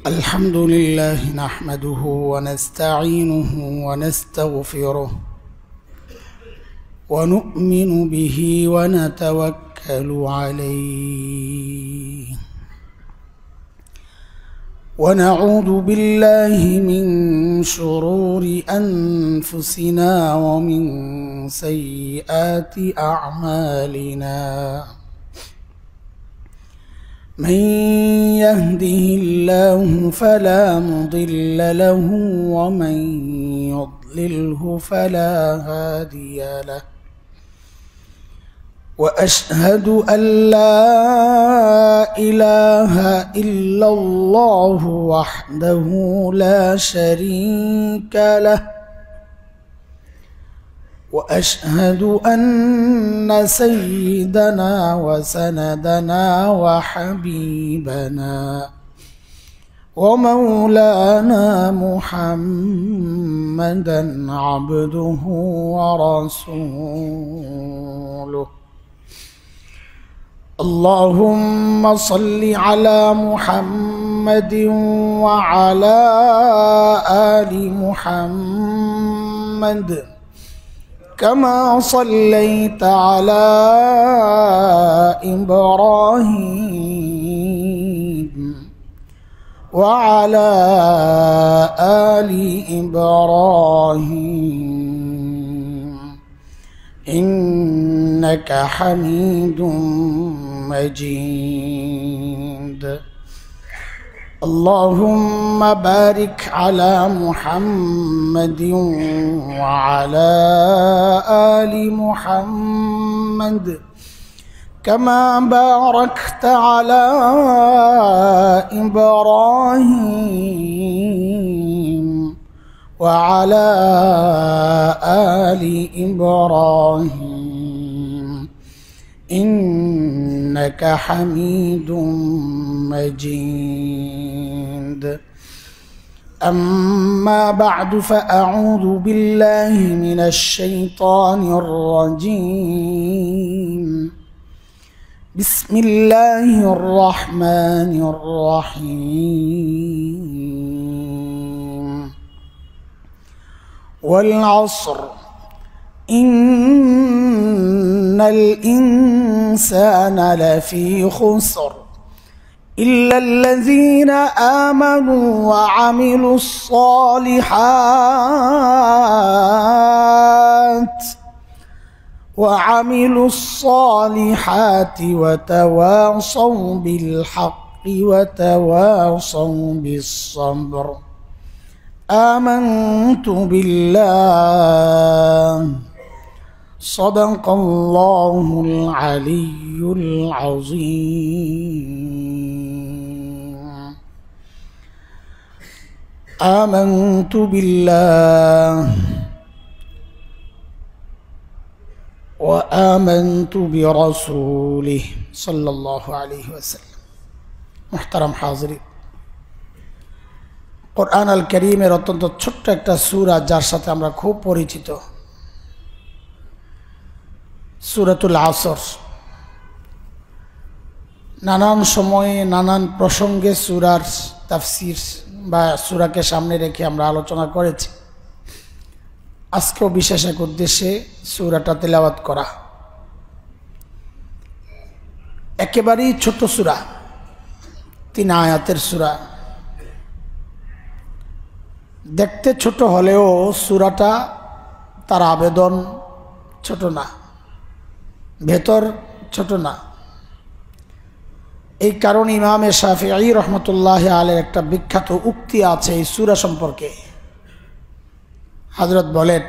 الحمد لله نحمده ونستعينه ونستغفره ونؤمن به ونتوكل عليه ونعوذ بالله من شرور أنفسنا ومن سيئات أعمالنا من يهده الله فلا مضل له ومن يضلله فلا هادي له وأشهد أن لا إله إلا الله وحده لا شريك له وأشهد أن سيدنا وسندنا وحبيبنا ومولانا محمدا عبده ورسوله اللهم صل على محمد وعلى آل محمد كما صليت على إبراهيم وعلى آل إبراهيم إنك حميد مجيد اللهم بارك على محمد وعلى آل محمد كما باركت على إبراهيم وعلى آل إبراهيم إنك حميد مجيد أما بعد فأعوذ بالله من الشيطان الرجيم بسم الله الرحمن الرحيم والعصر إن الإنسان لفي خسر إلا الذين آمنوا وعملوا الصالحات وتواصوا بالحق وتواصوا بالصبر آمنت بالله صدق الله العلي العظيم آمنت بالله وآمنت برسوله صلى الله عليه وسلم محترم حاضرين কোরআন আল কারীমের অত্যন্ত ছোট্ট একটা সূরা যার সাথে আমরা খুব পরিচিত সূরাতুল আসর নানান সময়ে নানান প্রসঙ্গে সূরার তাফসীর বা সূরাকে সামনে রেখে আমরা আলোচনা করেছি আজকেও বিশেষ এক উদ্দেশ্যে সূরাটা তেলাওয়াত করা একেবারেই ছোট সূরা 3 আয়াতের সূরা দেখতে ছোট হলেও সূরাটা তার আবেদন ছোট না ভেতর ছোট না এই কারণে ইমাম শাফিঈ রাহমাতুল্লাহি আলাইহির একটা বিখ্যাত উক্তি আছে এই সূরা সম্পর্কে হযরত বলেন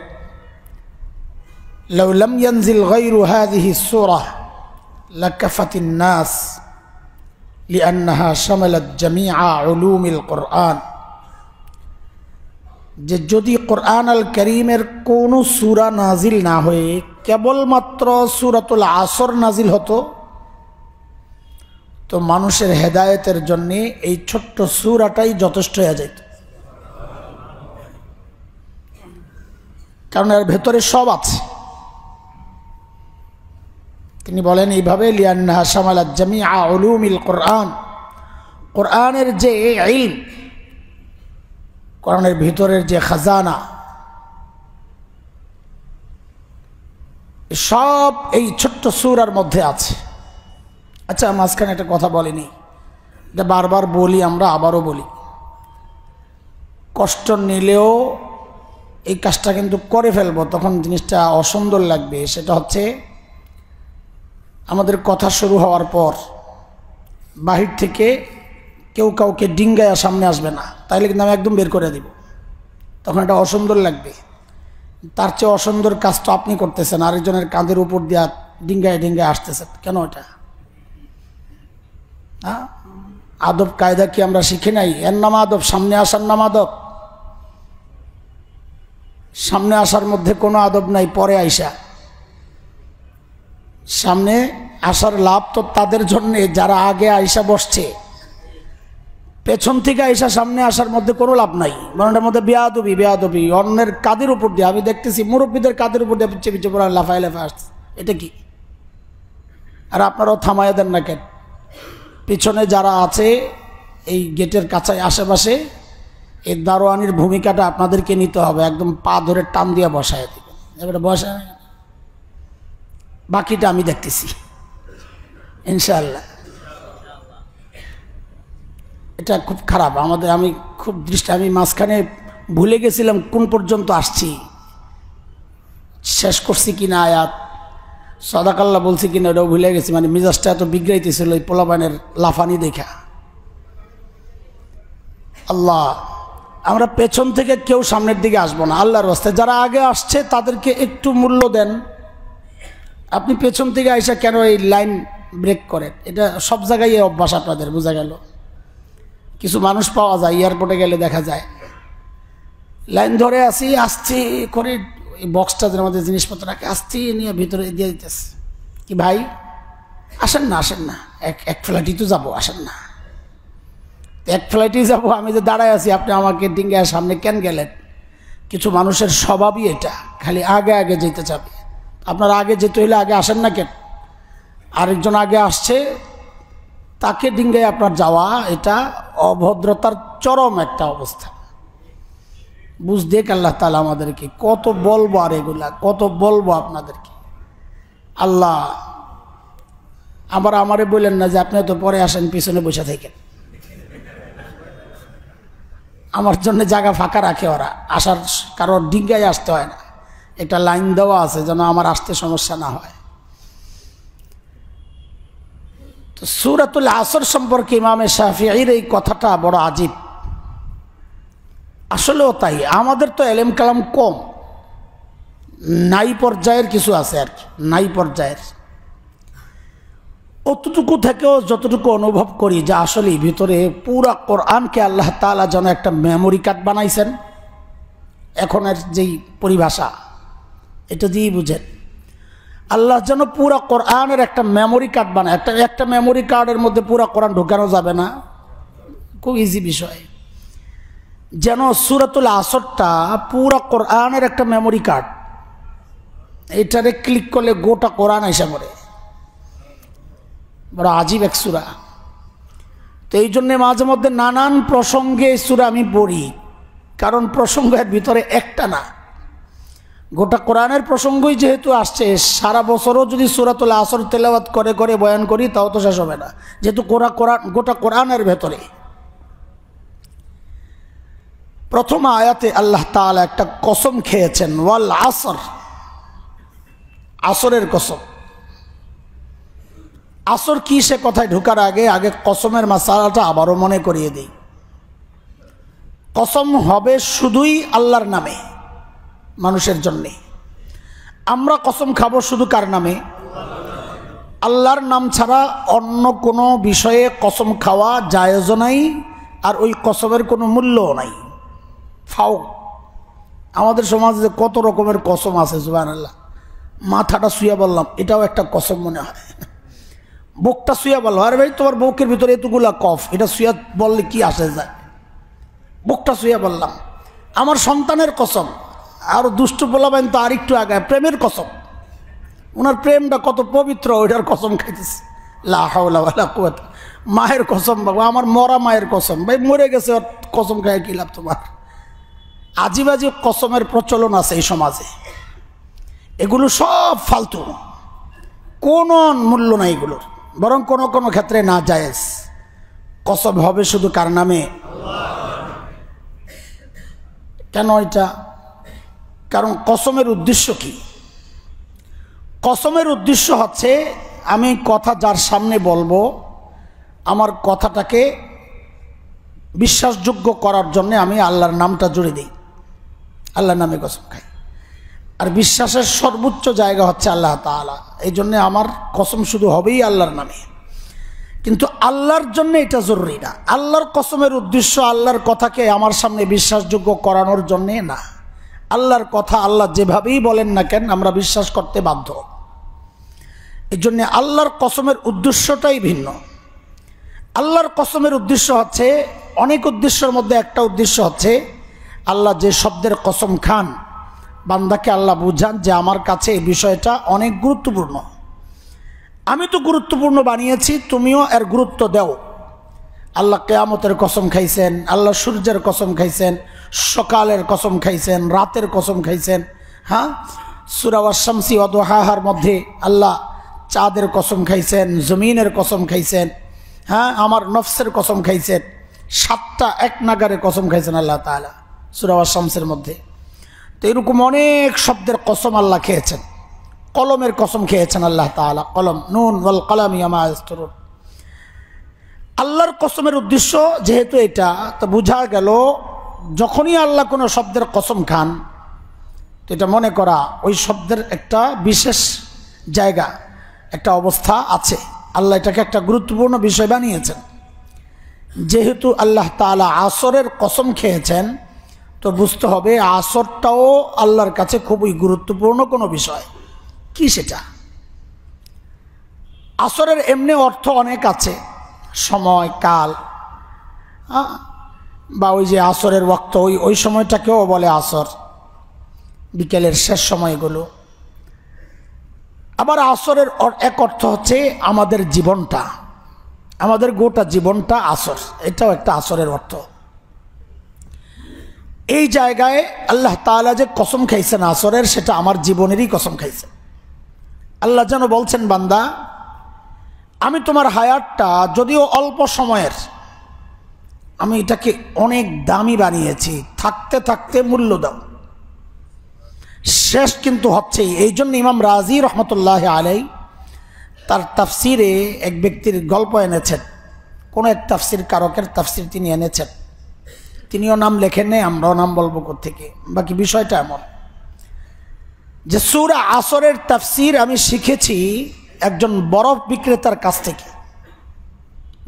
লাউ লাম ইয়ানজিল গায়রু হাযিহি সূরা লাকাফাতিন নাস লিআন্নাহা শামালাত জামিআ উলুমিল কুরআন যে যদি কোরআন আল কারীমের কোনো সূরা নাজিল না হয়ে কেবলমাত্র সূরাতুল আসর নাজিল হতো তো মানুষের হেদায়েতের জন্য এই ছোট্ট সূরাটাই যথেষ্ট হয়ে যেত কারণ এর ভেতরে সব আছে তিনি বলেন এইভাবে লিআন্নাহা শামালাত জামিআ উলুমিল কুরআন, কোরআনের যে ইলম কোরআনের ভিতরের যে খাজানা সব এই ছোট্ট সূরার মধ্যে আছে। আচ্ছা, মাঝখানে একটা কথা বলিনি, এটা বারবার বলি, আমরা আবারও বলি, কষ্ট নিলেও এই কাজটা কিন্তু করে ফেলবো, তখন জিনিসটা অসুন্দর লাগবে। সেটা হচ্ছে আমাদের কথা শুরু হওয়ার পর বাহির থেকে কেউ কাউকে ডিঙ্গায়া সামনে আসবে না, তাইলে কিন্তু আমি একদম বের করে দিব, তখন এটা অসুন্দর লাগবে। তার চেয়ে অসুন্দর কাজ তো আপনি করতেছেন, আরেকজনের কাঁধের উপর দিয়া ডিঙ্গায় ডিঙ্গায় আসতেছেন কেন? এটা আদব কায়দা কি আমরা শিখি নাই? এর নাম আদব, সামনে আসার নাম আদব। সামনে আসার মধ্যে কোনো আদব নাই, পরে আইসা। সামনে আসার লাভ তো তাদের জন্যে যারা আগে আইসা বসছে, পেছন থেকে আইসা সামনে আসার মধ্যে কোনো লাভ নাই, বরং মধ্যে বেয়াদবি। বেয়াদবি অন্যের কাদের উপর দিয়ে, আমি দেখতেছি মুরব্বীদের কাদের উপর দিয়ে পিছিয়ে পিছিয়ে পড়া লাফায় লাফায় আসছে, এটা কি? আর আপনারাও থামাইয়া দেন না কেন? পিছনে যারা আছে এই গেটের কাছে আশেপাশে, এই দারোয়ানির ভূমিকাটা আপনাদেরকে নিতে হবে, একদম পা ধরে টান দিয়ে বসায় দেবেন। এবারে বসায়, বাকিটা আমি দেখতেছি ইনশাআল্লাহ। এটা খুব খারাপ আমাদের, আমি খুব দৃষ্টি, আমি মাঝখানে ভুলে গেছিলাম কোন পর্যন্ত আসছি, শেষ করছি কিনা আয়াত, সাদাকাল্লাহ বলছি কিনা ওটাও ভুলে গেছি। মানে মিজাজটা এত বিগড়াইতেছিল ওই পোলাপানের লাফানি দেখা। আল্লাহ, আমরা পেছন থেকে কেউ সামনের দিকে আসবো না আল্লাহর রাস্তায়। যারা আগে আসছে তাদেরকে একটু মূল্য দেন। আপনি পেছন থেকে আইসা কেন এই লাইন ব্রেক করেন? এটা সব জায়গায় এই অভ্যাস আপনাদের, বোঝা গেল। কিছু মানুষ পাওয়া যায়, এয়ারপোর্টে গেলে দেখা যায় লাইন ধরে আসছি করে এই বক্সটা যেন আমাদের জিনিসপত্র রাখে, আসছি নিয়ে ভিতরে দিয়ে দিতেছে। কি ভাই আসেন না, আসেন না, এক ফ্লাইটই তো যাবো, আসেন না। এক ফ্লাইটেই যাবো, আমি যে দাঁড়ায় আছি, আপনি আমাকে ডিঙ্গায় সামনে কেন গেলেন? কিছু মানুষের স্বভাবই এটা, খালি আগে আগে যেতে চাবে। আপনার আগে যেতে হইলে আগে আসেন না কেন? আরেকজন আগে আসছে, তাকে ডিঙ্গায় আপনার যাওয়া, এটা অভদ্রতার চরম একটা অবস্থা। বুঝ দেখ আল্লাহ তাআলা আমাদেরকে, কত বলবো আর এগুলা কত বলবো আপনাদেরকে। আল্লাহ আমারে বললেন না যে আপনি তো পরে আসেন, পিছনে বসে থাকেন। আমার জন্য জায়গা ফাঁকা রাখে ওরা, আসার কারোর ডিঙ্গায় আসতে হয় না, একটা লাইন দেওয়া আছে যেন আমার আসতে সমস্যা না হয়। তো সূরাতুল আসর সম্পর্কে ইমামে শাফিঈর এই কথাটা বড় আজীব। আসলেও তাই, আমাদের তো এলেম কালাম কম, নাই পর্যায়ের কিছু আছে আর কি, নাই পর্যায়ের। অতটুকু থেকেও যতটুকু অনুভব করি যে আসলে ভিতরে পুরা কোরআনকে আল্লাহ তাআলা যেন একটা মেমোরি কার্ড বানাইছেন। এখনের যেই পরিভাষা, এটা দিয়েই বুঝেন, আল্লাহ যেন পুরা কোরআনের একটা মেমোরি কার্ড বানায়। একটা মেমোরি কার্ডের মধ্যে পুরা কোরআন ঢোকানো যাবে না, খুব ইজি বিষয়। যেন সূরাতুল আসরটা পুরা কোরআনের একটা মেমোরি কার্ড, এটারে ক্লিক করলে গোটা কোরআন এসে পড়ে। বড় আজীব এক সূরা। তো এই জন্যে মাঝে মধ্যে নানান প্রসঙ্গে সূরা আমি পড়ি, কারণ প্রসঙ্গের ভিতরে একটা না, গোটা কোরআনের প্রসঙ্গই যেহেতু আসছে। সারা বছরও যদি সূরাতুল আসর তেলাওয়াত করে করে বয়ান করি তাও তো শেষ হবে না, যেহেতু গোটা কোরআনের ভেতরে। প্রথম আয়াতে আল্লাহ তাআলা একটা কসম খেয়েছেন, ওয়াল আসর, আসরের কসম। আসর কি সে কথায় ঢোকার আগে কসমের মাসালাটা আবারও মনে করিয়ে দিই। কসম হবে শুধুই আল্লাহর নামে, মানুষের জন্যে। আমরা কসম খাবো শুধু কার নামে? আল্লাহর নাম ছাড়া অন্য কোনো বিষয়ে কসম খাওয়া জায়েজ নাই, আর ওই কসমের কোনো মূল্যও নাই। ফাও আমাদের সমাজে কত রকমের কসম আছে, সুবহানাল্লাহ। মাথাটা শুয়ে বললাম, এটাও একটা কসম মনে হয়। বুকটা শুয়ে বললাম, আরে ভাই তোমার বুকের ভিতরে এতগুলা কফ, এটা শুয়ে বললে কি আসে যায়? বুকটা শুয়ে বললাম। আমার সন্তানের কসম, আর দুষ্ট বলাবেন তো আরেকটু আগে, প্রেমের কসম, ওনার প্রেমটা কত পবিত্র, ওইটার কসম খাইতেছে। লা হাওলা ওয়ালা কুওয়াতা। মায়ের কসম, বাবা আমার মরা মায়ের কসম, ভাই মরে গেছে, ওর কসম খায় কি লাভ তোমার? আজিবাজি কসমের প্রচলন আছে এই সমাজে, এগুলো সব ফালতু, কোনো মূল্য নাই এগুলোর, বরং কোনো কোনো ক্ষেত্রে না জায়েজ। কসম হবে শুধু কার নামে? কেন এটা? কারণ কসমের উদ্দেশ্য কি? কসমের উদ্দেশ্য হচ্ছে আমি কথা যার সামনে বলবো আমার কথাটাকে বিশ্বাসযোগ্য করার জন্য আমি আল্লাহর নামটা জুড়ে দিই, আল্লাহর নামে কসম খাই। আর বিশ্বাসের সর্বোচ্চ জায়গা হচ্ছে আল্লাহ তাআলা, এই জন্যে আমার কসম শুধু হবেই আল্লাহর নামে। কিন্তু আল্লাহর জন্য এটা জরুরি না। আল্লাহর কসমের উদ্দেশ্য আল্লাহর কথাকে আমার সামনে বিশ্বাসযোগ্য করানোর জন্যে না। আল্লাহর কথা আল্লাহ যেভাবেই বলেন না কেন আমরা বিশ্বাস করতে বাধ্য। এই জন্যে আল্লাহর কসমের উদ্দেশ্যটাই ভিন্ন। আল্লাহর কসমের উদ্দেশ্য হচ্ছে, অনেক উদ্দেশ্যের মধ্যে একটা উদ্দেশ্য হচ্ছে আল্লাহ যে শব্দের কসম খান বান্দাকে আল্লাহ বুঝান যে আমার কাছে এই বিষয়টা অনেক গুরুত্বপূর্ণ, আমি তো গুরুত্বপূর্ণ বানিয়েছি, তুমিও এর গুরুত্ব দাও। আল্লাহ কিয়ামতের কসম খাইছেন, আল্লাহ সূর্যের কসম খাইছেন, সকালের কসম খাইছেন, রাতের কসম খাইছেন। হ্যাঁ, সূরা ওয়াশ-শামসি ওয়া দুহাহার মধ্যে আল্লাহ চাঁদের কসম খাইছেন, জমিনের কসম খাইছেন। হ্যাঁ, আমার নফসের কসম খাইছেন, 7টা এক নাগারে কসম খাইছেন আল্লাহ তাআলা সূরা ওয়াশ-শামসের মধ্যে। তো এরকম অনেক শব্দের কসম আল্লাহ খেয়েছেন। কলমের কসম খেয়েছেন আল্লাহ তাআলা, কলম, নুন ওয়াল কলামি ওয়া মা ইয়াসতুরুন। আল্লাহর কসমের উদ্দেশ্য যেহেতু এটা, তো বোঝা গেল যখনই আল্লাহ কোনো শব্দের কসম খান তো এটা মনে করা ওই শব্দের একটা বিশেষ জায়গা, একটা অবস্থা আছে, আল্লাহ এটাকে একটা গুরুত্বপূর্ণ বিষয় বানিয়েছেন। যেহেতু আল্লাহ তাআলা আসরের কসম খেয়েছেন তো বুঝতে হবে আসরটাও আল্লাহর কাছে খুবই গুরুত্বপূর্ণ কোনো বিষয়। কি সেটা? আসরের এমনি অর্থ অনেক আছে, সময়, কাল, বা ওই যে আসরের ওয়াক্ত, ওই সময়টাকেও বলে আসর, বিকেলের শেষ সময়গুলো। আবার আসরের এক অর্থ হচ্ছে আমাদের জীবনটা, আমাদের গোটা জীবনটা আসর, এটাও একটা আসরের অর্থ। এই জায়গায় আল্লাহ তাআলা যে কসম খাইছেন আসরের, সেটা আমার জীবনেরই কসম খাইছেন। আল্লাহ যেন বলছেন, বান্দা আমি তোমার হায়াতটা যদিও অল্প সময়ের, আমি এটাকে অনেক দামি বানিয়েছি, থাকতে থাকতে মূল্য দাও, শেষ কিন্তু হচ্ছেই। এই জন্য ইমাম রাজি রহমতুল্লাহ আলাই তার তাফসিরে এক ব্যক্তির গল্প এনেছেন, কোনো এক তাফসির কারকের তাফসির তিনি এনেছেন, তিনিও নাম লেখেন নেই, আমরাও নাম বলবো কোত্থেকে। বাকি বিষয়টা এমন যে সূরা আসরের তাফসির আমি শিখেছি একজন বরফ বিক্রেতার কাছ থেকে।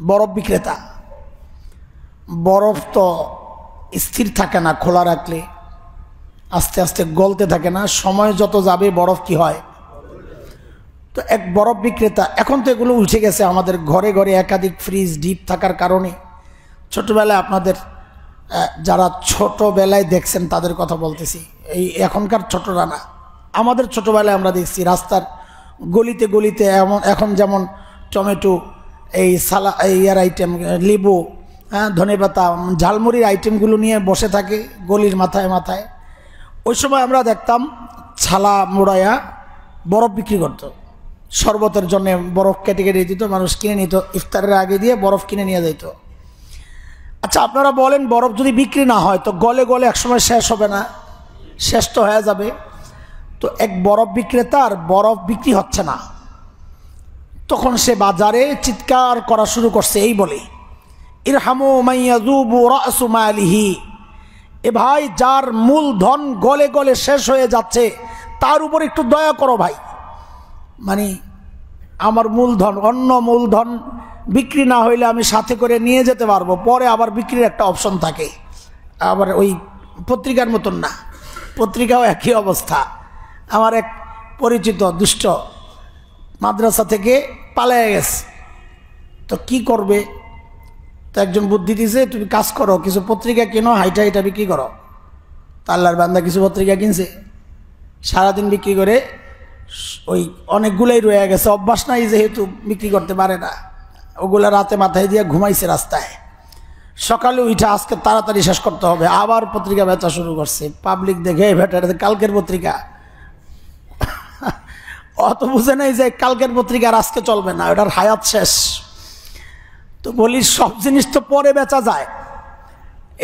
বরফ বিক্রেতা, বরফ তো স্থির থাকে না, খোলা রাখলে আস্তে আস্তে গলতে থাকে না, সময় যত যাবে বরফ কি হয়। তো এক বরফ বিক্রেতা, এখন তো এগুলো উঠে গেছে, আমাদের ঘরে ঘরে একাধিক ফ্রিজ ডিপ থাকার কারণে। ছোটবেলায় আপনাদের যারা ছোটবেলায় দেখছেন তাদের কথা বলতেছি, এই এখনকার ছোটরা না, আমাদের ছোটবেলায় আমরা দেখছি রাস্তার গলিতে গলিতে এখন যেমন টমেটো, এই ইয়ার আইটেম, লেবু, হ্যাঁ, ধনেপাতা, ঝালমুড়ির আইটেমগুলো নিয়ে বসে থাকে গলির মাথায় মাথায়। ওই সময় আমরা দেখতাম ছালা মোড়ায়া বরফ বিক্রি করত, শরবতের জন্য বরফ কেটে কেটে দিত, মানুষ কিনে নিত, ইফতারের আগে দিয়ে বরফ কিনে নিয়ে যেত। আচ্ছা আপনারা বলেন, বরফ যদি বিক্রি না হয় তো গলে গলে একসময় শেষ হবে না? শেষ তো হয়ে যাবে। তো এক বরফ বিক্রেতার বরফ বিক্রি হচ্ছে না, তখন সে বাজারে চিৎকার করা শুরু করছে এই বলে, ইরহামু মাইয়াযুবু রাসু মালিহি, এ ভাই যার মূলধন গলে গলে শেষ হয়ে যাচ্ছে তার উপর একটু দয়া করো ভাই। মানে আমার মূলধন, অন্য মূলধন বিক্রি না হইলে আমি সাথে করে নিয়ে যেতে পারবো, পরে আবার বিক্রির একটা অপশন থাকে। আবার ওই পত্রিকার মতন না, পত্রিকাও একই অবস্থা। আমার এক পরিচিত দুষ্ট মাদ্রাসা থেকে পালিয়ে গেছে, তো কি করবে? তো একজন বুদ্ধি দিয়েছে, তুমি কাজ করো, কিছু পত্রিকা কেনো, হাইটা হাইটা বিক্রি করো। তা আল্লাহর বান্দা কিছু পত্রিকা কিনছে, সারাদিন বিক্রি করে ওই অনেকগুলাই রয়ে গেছে, অভ্যাস নাই যেহেতু বিক্রি করতে পারে না, ওগুলা রাতে মাথায় দিয়ে ঘুমাইছে রাস্তায়। সকালে উঠে আজকে তাড়াতাড়ি শেষ করতে হবে, আবার পত্রিকা বেচা শুরু করছে। পাবলিক দেখে এটা কালকের পত্রিকা, অত বুঝে নাই যে কালকের পত্রিকা আর আজকে চলবে না, ওটার হায়াত শেষ। তো বলি সব জিনিস তো পরে বেচা যায়,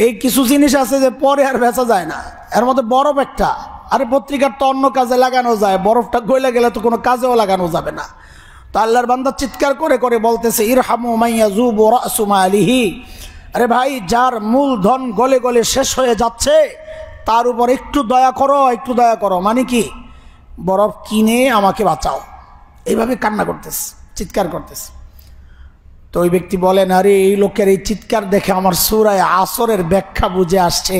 এই কিছু জিনিস আছে যে পরে আর বেচা যায় না। এর মধ্যে বরফ একটা, আরে পত্রিকার তো অন্য কাজে লাগানো যায়, বরফটা গলে গেলে তো কোনো কাজেও লাগানো যাবে না। তো আল্লাহর বান্দা চিৎকার করে করে বলতেছে, ইরহামু মাইয়াজুবু রাসু মালিহি, আরে ভাই যার মূলধন গলে গলে শেষ হয়ে যাচ্ছে তার উপর একটু দয়া করো, একটু দয়া করো। মানে কি, বরফ কিনে আমাকে বাঁচাও। এইভাবে কান্না করতেছে, চিৎকার করতেছে। তো ওই ব্যক্তি বলেন, আরে এই লোকের এই চিৎকার দেখে আমার সূরা আসরের ব্যাখ্যা বুঝে আসছে।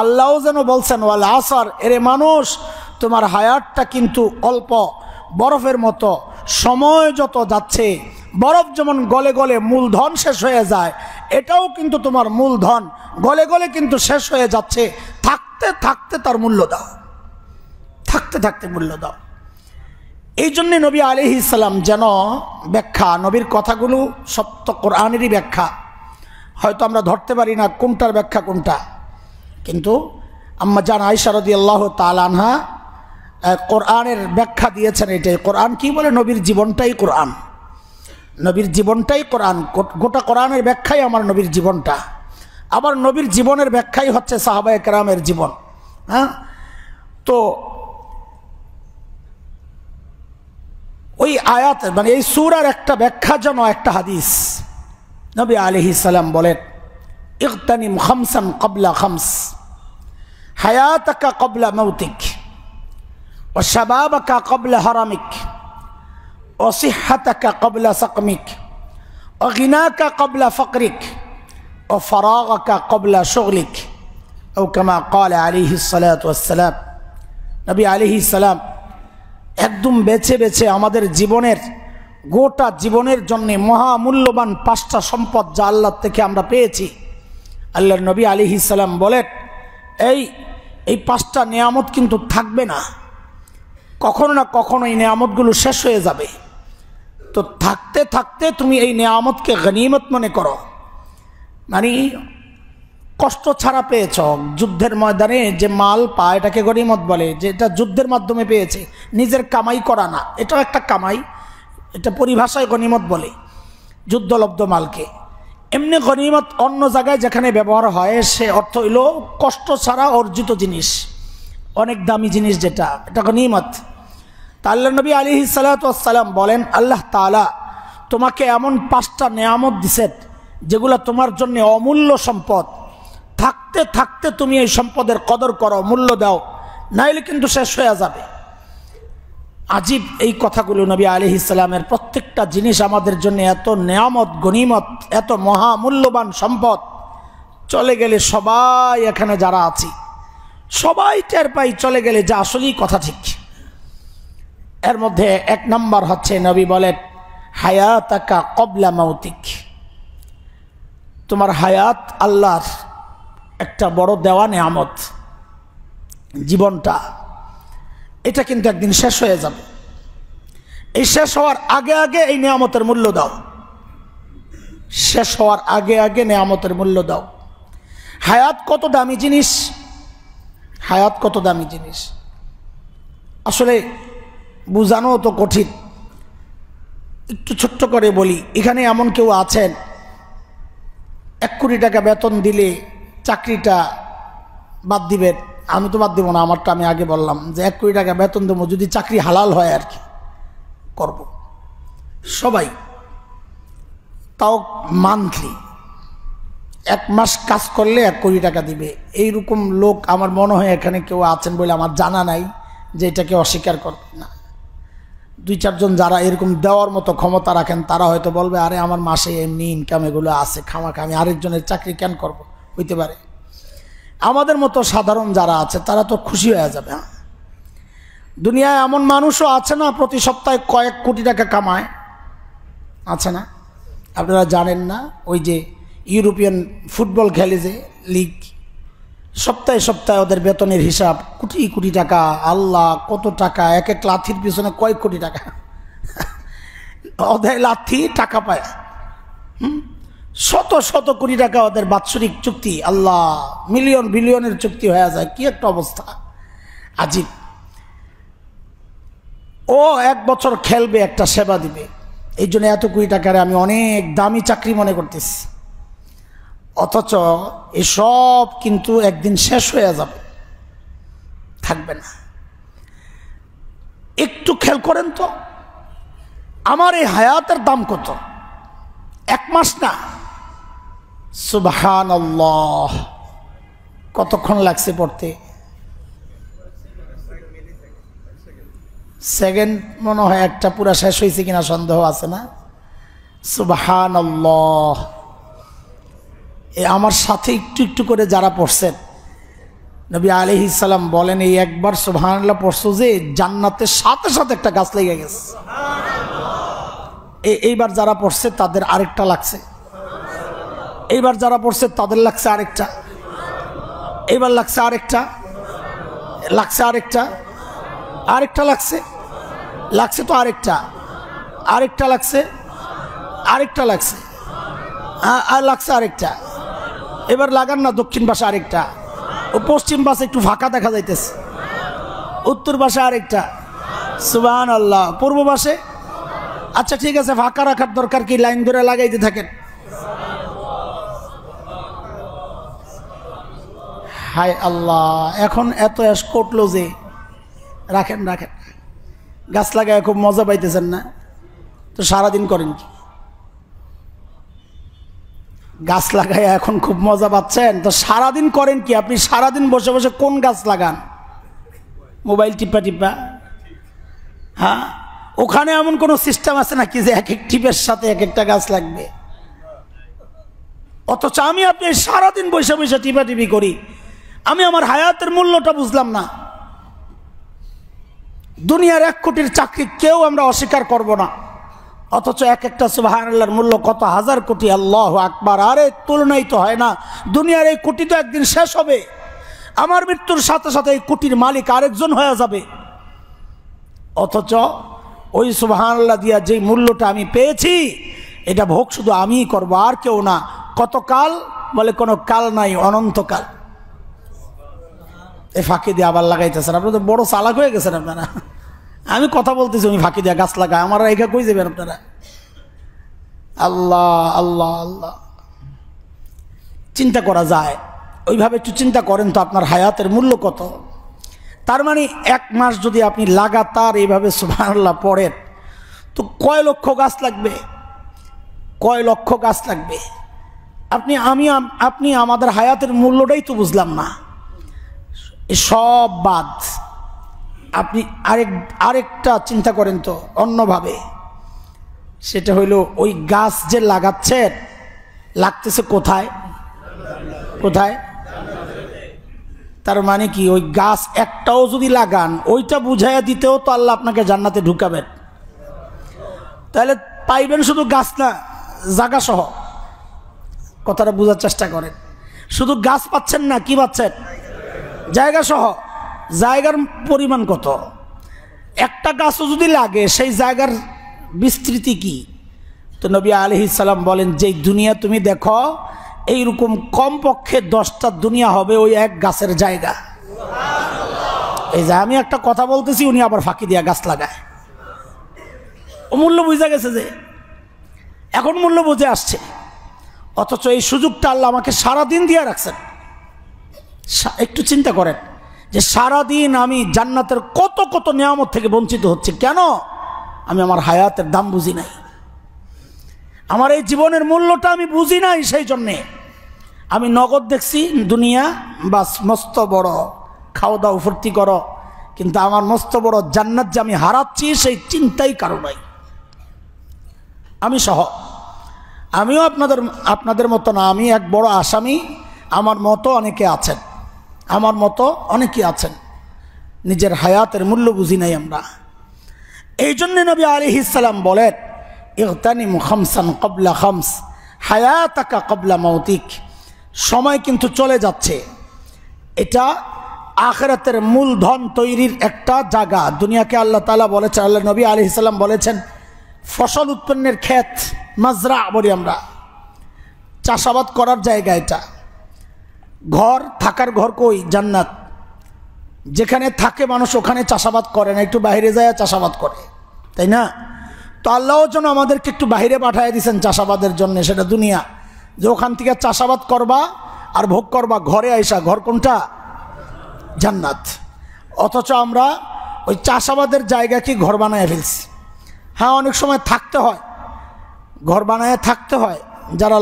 আল্লাহও যেন বলছেন ওয়াল আসর, এরে মানুষ তোমার হায়াতটা কিন্তু অল্প, বরফের মতো। সময় যত যাচ্ছে, বরফ যেমন গলে গলে মূলধন শেষ হয়ে যায়, এটাও কিন্তু তোমার মূলধন গলে গলে কিন্তু শেষ হয়ে যাচ্ছে। থাকতে থাকতে তার মূল্য দাও, থাকতে থাকতে মূল্য দাও। এই জন্যে নবী আলাইহিস সালাম যেন ব্যাখ্যা, নবীর কথাগুলো সব তো কোরআনেরই ব্যাখ্যা, হয়তো আমরা ধরতে পারি না কোনটার ব্যাখ্যা কোনটা, কিন্তু আম্মা জান আয়েশা রাদিয়াল্লাহু তাআলা আনহা কোরআনের ব্যাখ্যা দিয়েছেন এটাই। কোরআন কি বলে? নবীর জীবনটাই কোরআন, নবীর জীবনটাই কোরআন। গোটা কোরআনের ব্যাখ্যাই আমার নবীর জীবনটা, আবার নবীর জীবনের ব্যাখ্যাই হচ্ছে সাহাবায়ে কেরামের জীবন। হ্যাঁ, তো ওই আয়াত মানে এই সূরার একটা ব্যাখ্যা যেন একটা হাদিস। নবী আলাইহিস সালাম বলেন, ইগতানিম খামসান ক্বাবলা খামস, হায়াতাকা ক্বাবলা মাউতিক, ওয়া শাবাবাকা ক্বাবলা হারামিক, ওয়া সিহহাতাকা ক্বাবলা সাকমিক, ওয়া গিনাকা ক্বাবলা ফাকরিক, ওয়া ফারাগাকা ক্বাবলা শুগলিক, আও কামা ক্বালা আলাইহিস সালাতু ওয়াস সালাম। নবী আলাইহিস সালাম একদম বেছে বেছে আমাদের জীবনের, গোটা জীবনের জন্য মহামূল্যবান 5টা সম্পদ যা আল্লাহ থেকে আমরা পেয়েছি। আল্লাহর নবী আলাইহিস সালাম বলেন, এই 5টা নিয়ামত কিন্তু থাকবে না, কখনো না কখনো এই নিয়ামতগুলো শেষ হয়ে যাবে। তো থাকতে থাকতে তুমি এই নিয়ামতকে গনিমত মনে করো। মানে কষ্ট ছাড়া পেয়েছ, যুদ্ধের ময়দানে যে মাল পায় এটাকে গনিমত বলে, যে এটা যুদ্ধের মাধ্যমে পেয়েছে, নিজের কামাই করা না, এটাও একটা কামাই, এটা পরিভাষায় গনিমত বলে যুদ্ধলব্ধ মালকে। এমনি গনিমত অন্য জায়গায় যেখানে ব্যবহার হয় সে অর্থ হইল কষ্ট ছাড়া অর্জিত জিনিস, অনেক দামি জিনিস, যেটা এটা গনিমত। তা আল্লাহর নবী আলাইহিস সালাতু ওয়াস সালাম বলেন, আল্লাহ তাআলা তোমাকে এমন 5টা নিয়ামত দিয়েছেন যেগুলো তোমার জন্য অমূল্য সম্পদ। থাকতে থাকতে তুমি এই সম্পদের কদর করো, মূল্য দাও, নাইলে কিন্তু শেষ হয়ে যাবে। আজীব এই কথাগুলো নবী আলাইহিস সালামের। প্রত্যেকটা জিনিস আমাদের জন্য এত নিয়ামত, গনিমত, এত মহামূল্যবান সম্পদ, চলে গেলে সবাই এখানে যারা আছি সবাই টের পাই চলে গেলে, যা আসলেই কথা ঠিক। এর মধ্যে 1 নম্বর হচ্ছে নবী বলেন, হায়াতাকা ক্বাবলা মাউতিক, তোমার হায়াত আল্লাহর একটা বড় দেওয়া নিয়ামত। জীবনটা এটা কিন্তু একদিন শেষ হয়ে যাবে, এই শেষ হওয়ার আগে আগে এই নিয়ামতের মূল্য দাও, শেষ হওয়ার আগে আগে নিয়ামতের মূল্য দাও। হায়াত কত দামি জিনিস, হায়াত কত দামি জিনিস, আসলে বোঝানো তো কঠিন। একটু ছোট্ট করে বলি, এখানে এমন কেউ আছেন 1 কোটি টাকা বেতন দিলে চাকরিটা বাদ দিবেন? আমি তো বাদ দিব না, আমারটা আমি আগে বললাম যে 1 কোটি টাকা বেতন দেবো যদি চাকরি হালাল হয় আর কি, করব সবাই, তাও মান্থলি 1 মাস কাজ করলে 1 কোটি টাকা দিবে। এইরকম লোক আমার মনে হয় এখানে কেউ আছেন বলে আমার জানা নাই যে এটাকে অস্বীকার করবে না। 2-4 জন যারা এরকম দেওয়ার মতো ক্ষমতা রাখেন তারা হয়তো বলবে, আরে আমার মাসে এমনি ইনকাম এগুলো আছে, খামাখা আমি আরেকজনের চাকরি কেন করব, হইতে পারে। আমাদের মতো সাধারণ যারা আছে তারা তো খুশি হয়ে যাবে। দুনিয়ায় এমন মানুষও আছে না প্রতি সপ্তাহে কয়েক কোটি টাকা কামায়, আছে না? আপনারা জানেন না, ওই যে ইউরোপিয়ান ফুটবল খেলে যে লিগ, সপ্তাহে সপ্তাহে ওদের বেতনের হিসাব কোটি কোটি টাকা। আল্লাহ, কত টাকা! এক এক লাথির পিছনে কয়েক কোটি টাকা, ওদের লাথি টাকা পায়। শত শত কোটি টাকা ওদের বাৎসরিক চুক্তি, আল্লাহ, মিলিয়ন বিলিয়নের চুক্তি হয়ে যায়। কি একটা অবস্থা আজীব। ও 1 বছর খেলবে, একটা সেবা দিবে, এই জন্য এত কোটি টাকারে আমি অনেক দামি চাকরি মনে করতেছি। অথচ এসব কিন্তু একদিন শেষ হয়ে যাবে, থাকবে না। একটু খেয়াল করেন তো, আমার এই হায়াতের দাম কত? 1 মাস না, সুবহানাল্লাহ, কতক্ষণ লাগছে পড়তে? সেকেন্ড মনে হয় একটা পুরা শেষ হয়েছে কিনা সন্দেহ আছে না? সুবহানাল্লাহ। আমার সাথে একটু একটু করে যারা পড়ছেন, নবী আলাইহিস সালাম বলেন, এই একবার সুবহানাল্লাহ পড়ছো যে জান্নাতের সাথে সাথে একটা গাছ লেগে গেছে। এইবার যারা পড়ছে তাদের আরেকটা লাগছে, এইবার যারা পড়ছে তাদের লাগছে আরেকটা, এইবার লাগছে আরেকটা, লাগছে আরেকটা, আরেকটা লাগছে, লাগছে তো আরেকটা, আরেকটা লাগছে, আরেকটা লাগছে, আর লাগছে আরেকটা। এবার লাগান না দক্ষিণ পাশে আরেকটা, ও পশ্চিম পাশে একটু ফাঁকা দেখা যাইতেছে, উত্তর পাশে আরেকটা, সুবহানাল্লাহ, পূর্ব পাশে। আচ্ছা ঠিক আছে, ফাঁকা রাখার দরকার কি, লাইন ধরে লাগাইতে থাকেন। হায় আল্লাহ, এখন এত এস করলো যে, রাখেন রাখেন, গাছ লাগায় খুব মজা পাইতেছেন না তো সারাদিন করেন কি? গাছ লাগায় এখন খুব মজা পাচ্ছেন তো সারাদিন করেন কি? আপনি সারাদিন বসে বসে কোন গাছ লাগান? মোবাইল টিপা টিপা? হ্যাঁ, ওখানে এমন কোনো সিস্টেম আছে নাকি যে এক এক টিপের সাথে এক একটা গাছ লাগবে? অথচ আমি আপনি সারাদিন বসে বসে টিপা টিপি করি, আমি আমার হায়াতের মূল্যটা বুঝলাম না। দুনিয়ার 1 কোটির চাকরি কেউ আমরা অস্বীকার করব না, অথচ এক একটা সুবহানাল্লাহর মূল্য কত হাজার কোটি। আল্লাহু আকবার। আরে তুলনাই তো হয় না। দুনিয়ার এই কোটি তো একদিন শেষ হবে, আমার মৃত্যুর সাথে সাথে এই কোটির মালিক আরেকজন হয়ে যাবে। অথচ ওই সুবহানাল্লাহ দিয়া যে মূল্যটা আমি পেয়েছি, এটা ভোগ শুধু আমিই করব, আর কেউ না। কতকাল? বলে কোনো কাল নাই, অনন্তকাল। এই ফাঁকি দিয়ে আবার লাগাইতেছেন, আপনারা তো বড় চালাক হয়ে গেছেন আপনারা। আমি কথা বলতেছি, উনি ফাঁকি দিয়ে গাছ লাগায়, আমার রেখা কই যাবেন আপনারা? আল্লাহ আল্লাহ আল্লাহ। চিন্তা করা যায়, ওইভাবে একটু চিন্তা করেন তো আপনার হায়াতের মূল্য কত। তার মানে 1 মাস যদি আপনি লাগাতার এইভাবে সুবহানাল্লাহ পড়েন তো কয় লক্ষ গাছ লাগবে, কয় লক্ষ গাছ লাগবে। আপনি আমাদের হায়াতের মূল্যটাই তো বুঝলাম না। সব বাদ, আপনি আরেকটা চিন্তা করেন তো অন্যভাবে। সেটা হইল ওই গাছ যে লাগাচ্ছেন, লাগতেছে কোথায়? কোথায়? তার মানে কি, ওই গাছ একটাও যদি লাগান, ওইটা বুঝাইয়া দিতেও তো আল্লাহ আপনাকে জান্নাতে ঢুকাবেন। তাহলে পাইবেন শুধু গাছ না, জায়গা সহ। কথাটা বোঝার চেষ্টা করেন। শুধু গাছ পাচ্ছেন না, কি পাচ্ছেন? জায়গা সহ। জায়গার পরিমাণ কত? একটা গাছও যদি লাগে, সেই জায়গার বিস্তৃতি কি? তো নবী আলাইহিস সালাম বলেন, যেই দুনিয়া তুমি দেখো, এইরকম কমপক্ষে 10টা দুনিয়া হবে ওই এক গাছের জায়গা। এই যে আমি একটা কথা বলতেছি, উনি আবার ফাঁকি দিয়া গাছ লাগায়। ও মূল্য বুঝা গেছে যে, এখন মূল্য বুঝে আসছে। অথচ এই সুযোগটা আল্লাহ আমাকে সারাদিন দিয়ে রাখছেন। একটু চিন্তা করেন যে সারাদিন আমি জান্নাতের কত কত নিয়ামত থেকে বঞ্চিত হচ্ছি। কেন? আমি আমার হায়াতের দাম বুঝি নাই, আমার এই জীবনের মূল্যটা আমি বুঝি নাই। সেই জন্যে আমি নগদ দেখছি দুনিয়া, বাস মস্ত বড়, খাওয়া দাও ফুর্তি করো, কিন্তু আমার মস্ত বড় জান্নাত যে আমি হারাচ্ছি, সেই চিন্তাই কারো নাই। আমি সহ, আমিও আপনাদের মতো না, আমি এক বড় আসামি। আমার মতো অনেকে আছেন, আমার মতো অনেকে আছেন, নিজের হায়াতের মূল্য বুঝি নাই আমরা। এই জন্য নবী আলাইহিস সালাম বলেন, ইগতানিম খামসান ক্বাবলা খামস হায়াতাকা ক্বাবলা মাউতিক। সময় কিন্তু চলে যাচ্ছে, এটা আখিরাতের মূলধন তৈরির একটা জায়গা। দুনিয়াকে আল্লাহ তাআলা বলেছেন, আল্লাহ নবী আলাইহিস সালাম বলেছেন, ফসল উৎপন্নের ক্ষেত, মাজরা বলি আমরা। চাষাবাদ করার জায়গা, এটা ঘর, থাকার ঘর কই? জান্নাত। যেখানে থাকে মানুষ ওখানে চাষাবাদ করে না, একটু বাইরে যায় চাষাবাদ করে, তাই না? তো আল্লাহর জন্য আমাদেরকে একটু বাইরে পাঠিয়ে দিয়েছেন চাষাবাদের জন্য, সেটা দুনিয়া, যে ওখান থেকে চাষাবাদ করবা আর ভোগ করবা ঘরে আইসা। ঘর কোনটা? জান্নাত। অথচ আমরা ওই চাষাবাদের জায়গাকে ঘর বানায় ফেলছি। হ্যাঁ, অনেক সময় থাকতে হয়, ঘর বানায় থাকতে হয়। যারা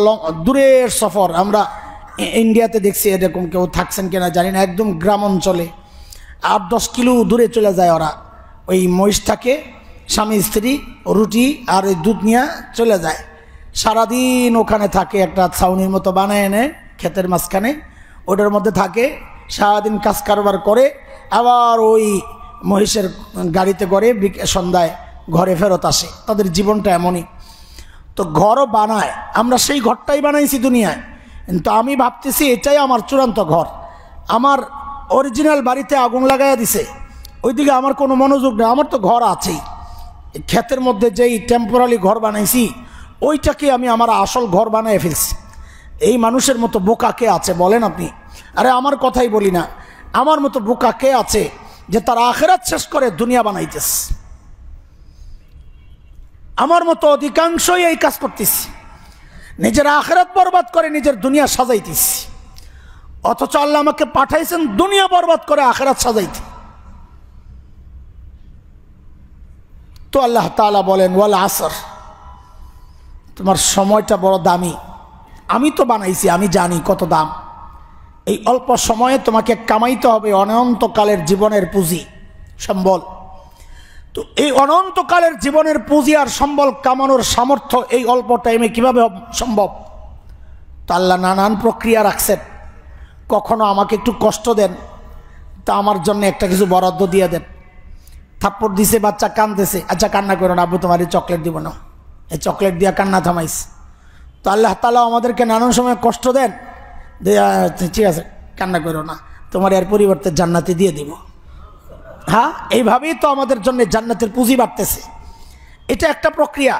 দূরের সফর, আমরা ইন্ডিয়াতে দেখছি, এরকম কেউ থাকছেন কিনা জানি না, একদম গ্রাম অঞ্চলে 8-10 কিলো দূরে চলে যায় ওরা। ওই মহিষ থাকে, স্বামী স্ত্রী, রুটি আর ওই দুধ নিয়ে চলে যায়, সারাদিন ওখানে থাকে। একটা ছাউনির মতো বানায় এনে ক্ষেতের মাঝখানে, ওটার মধ্যে থাকে, সারাদিন কাজ কারবার করে, আবার ওই মহিষের গাড়িতে করে সন্ধ্যায় ঘরে ফেরত আসে। তাদের জীবনটা এমনই। তো ঘরও বানায়, আমরা সেই ঘরটাই বানাইছি দুনিয়ায়, কিন্তু আমি ভাবতেছি এটাই আমার চূড়ান্ত ঘর। আমার অরিজিনাল বাড়িতে আগুন লাগাইয়া দিছে, ওইদিকে আমার কোনো মনোযোগ নেই। আমার তো ঘর আছেই, ক্ষেতের মধ্যে যেই টেম্পোরারি ঘর বানাইছি ওইটাকে আমি আমার আসল ঘর বানিয়ে ফেলছি। এই মানুষের মতো বোকা কে আছে বলেন আপনি? আরে আমার কথাই বলি না, আমার মতো বোকা কে আছে যে তার আখিরাত শেষ করে দুনিয়া বানাইতেছে? আমার মতো অধিকাংশই এই কাজ করতেছি, নিজের আখিরাত বরবাদ করে নিজের দুনিয়া সাজাইতেছি। অথচ আল্লাহ আমাকে পাঠাইছেন দুনিয়া বরবাদ করে আখিরাত সাজাইতে। তো আল্লাহ তাআলা বলেন, ওয়াল আসর, তোমার সময়টা বড় দামি, আমি তো বানাইছি, আমি জানি কত দাম। এই অল্প সময়ে তোমাকে কামাইতে হবে অনন্তকালের জীবনের পুঁজি সম্বল। তো এই অনন্তকালের জীবনের পুঁজি আর সম্বল কামানোর সামর্থ্য এই অল্প টাইমে কিভাবে সম্ভব? তো আল্লাহ নানান প্রক্রিয়া রাখছেন। কখনো আমাকে একটু কষ্ট দেন, তা আমার জন্য একটা কিছু বরাদ্দ দিয়ে দেন। থাপ্পড় দিছে, বাচ্চা কাঁদতেছে, আচ্ছা কান্না করো না আব্বু, তোমার এই চকলেট দিব না, এই চকলেট দিয়া কান্না থামাইস। তো আল্লাহ তাআলা আমাদেরকে নানান সময় কষ্ট দেন, ঠিক আছে কান্না করো না, তোমার এর পরিবর্তে জান্নাতে দিয়ে দিব। হ্যাঁ, এইভাবেই তো আমাদের জন্য জান্নাতের পুঁজি বাড়তেছে। এটা একটা প্রক্রিয়া।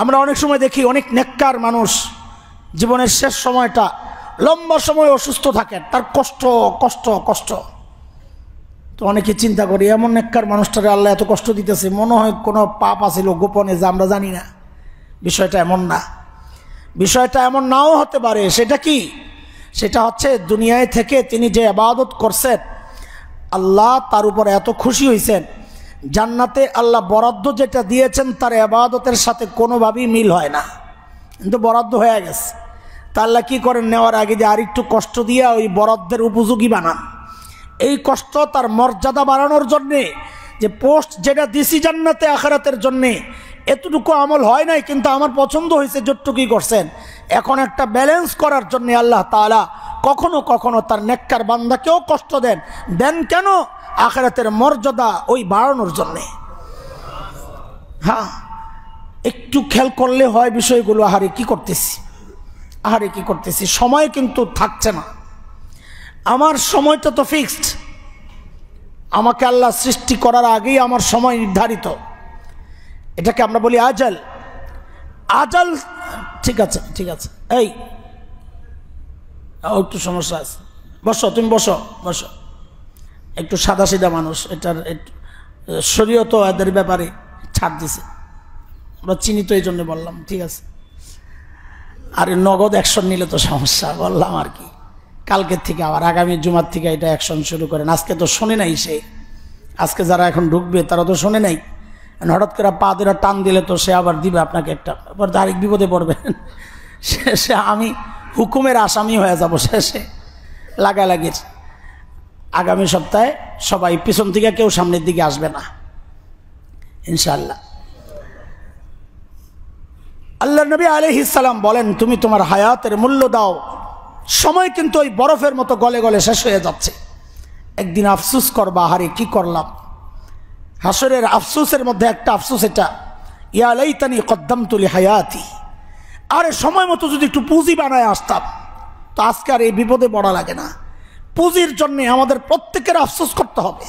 আমরা অনেক সময় দেখি অনেক নেককার মানুষ জীবনের শেষ সময়টা লম্বা সময় অসুস্থ থাকেন, তার কষ্ট কষ্ট কষ্ট। তো অনেকে চিন্তা করি এমন নেককার মানুষটাকে আল্লাহ এত কষ্ট দিতেছে, মনে হয় কোনো পাপ আছিল গোপনে যা আমরা জানি না। বিষয়টা এমন না, বিষয়টা এমন নাও হতে পারে। সেটা কি? সেটা হচ্ছে দুনিয়ায় থেকে তিনি যে ইবাদত করছেন, আল্লাহ তার উপর এত খুশি হয়েছেন, জান্নাতে আল্লাহ বরাদ্দ যেটা দিয়েছেন তার ইবাদতের সাথে কোনোভাবেই মিল হয় না, কিন্তু বরাদ্দ হয়ে গেছে। তা আল্লাহ কী করেন? নেওয়ার আগে যে আরেকটু কষ্ট দিয়ে ওই বরাদ্দের উপযোগী বানান। এই কষ্ট তার মর্যাদা বাড়ানোর জন্যে, যে পোস্ট যেটা দিছি জান্নাতে আখিরাতের জন্যে, এতটুকু আমল হয় নাই কিন্তু আমার পছন্দ হয়েছে যতটুকুই করছেন। এখন একটা ব্যালেন্স করার জন্যে আল্লাহ তাআলা কখনো কখনো তার নেককার বান্দাকেও কষ্ট দেন। দেন কেন? আখিরাতের মর্যাদা ওই বাড়ানোর জন্যে। হ্যাঁ, একটু খেয়াল করলে হয় বিষয়গুলো। আহারে কি করতেছি, আহারে কি করতেছি, সময় কিন্তু থাকছে না। আমার সময়টা তো ফিক্সড, আমাকে আল্লাহ সৃষ্টি করার আগেই আমার সময় নির্ধারিত। এটাকে আমরা বলি আজাল। আজাল, ঠিক আছে ঠিক আছে, এই একটু সমস্যা আছে, বসো তুমি, বসো বসো। একটু সাদা সিধা মানুষ, এটার শরীয়ত এদের ব্যাপারে ছাড় দিছে, আমরা চিনি তো এই জন্য বললাম, ঠিক আছে। আর নগদ অ্যাকশন নিলে তো সমস্যা, বললাম আর কি। কালকের থেকে আবার আগামী জুমার থেকে এটা অ্যাকশন শুরু করেন। আজকে তো শোনে নাই সে, আজকে যারা এখন ঢুকবে তারা তো শোনে নাই। হঠাৎ করে পা দিয়ে টান দিলে তো সে আবার দিবে আপনাকে একটা, এবার আরেক বিপদে পড়বেন। শেষে আমি হুকুমের আসামি হয়ে যাব শেষে লাগালাগির। আগামী সপ্তাহে সবাই পিছন থেকে, কেউ সামনের দিকে আসবে না ইনশাআল্লাহ। আল্লাহ নবী আলাইহিস সালাম বলেন, তুমি তোমার হায়াতের মূল্য দাও, সময় কিন্তু ওই বরফের মতো গলে গলে শেষ হয়ে যাচ্ছে। একদিন আফসুস করবা, হারে কি করলাম। হাসরের আফসুসের মধ্যে একটা আফসুস এটা, ইয়া লাইতানি কদ্দামতু লিহায়াতি, আরে সময় মতো যদি একটু পুঁজি বানায় আসতাম তো আজকে আর এই বিপদে পড়া লাগে না। পুঁজির জন্যে আমাদের প্রত্যেকের আফসোস করতে হবে।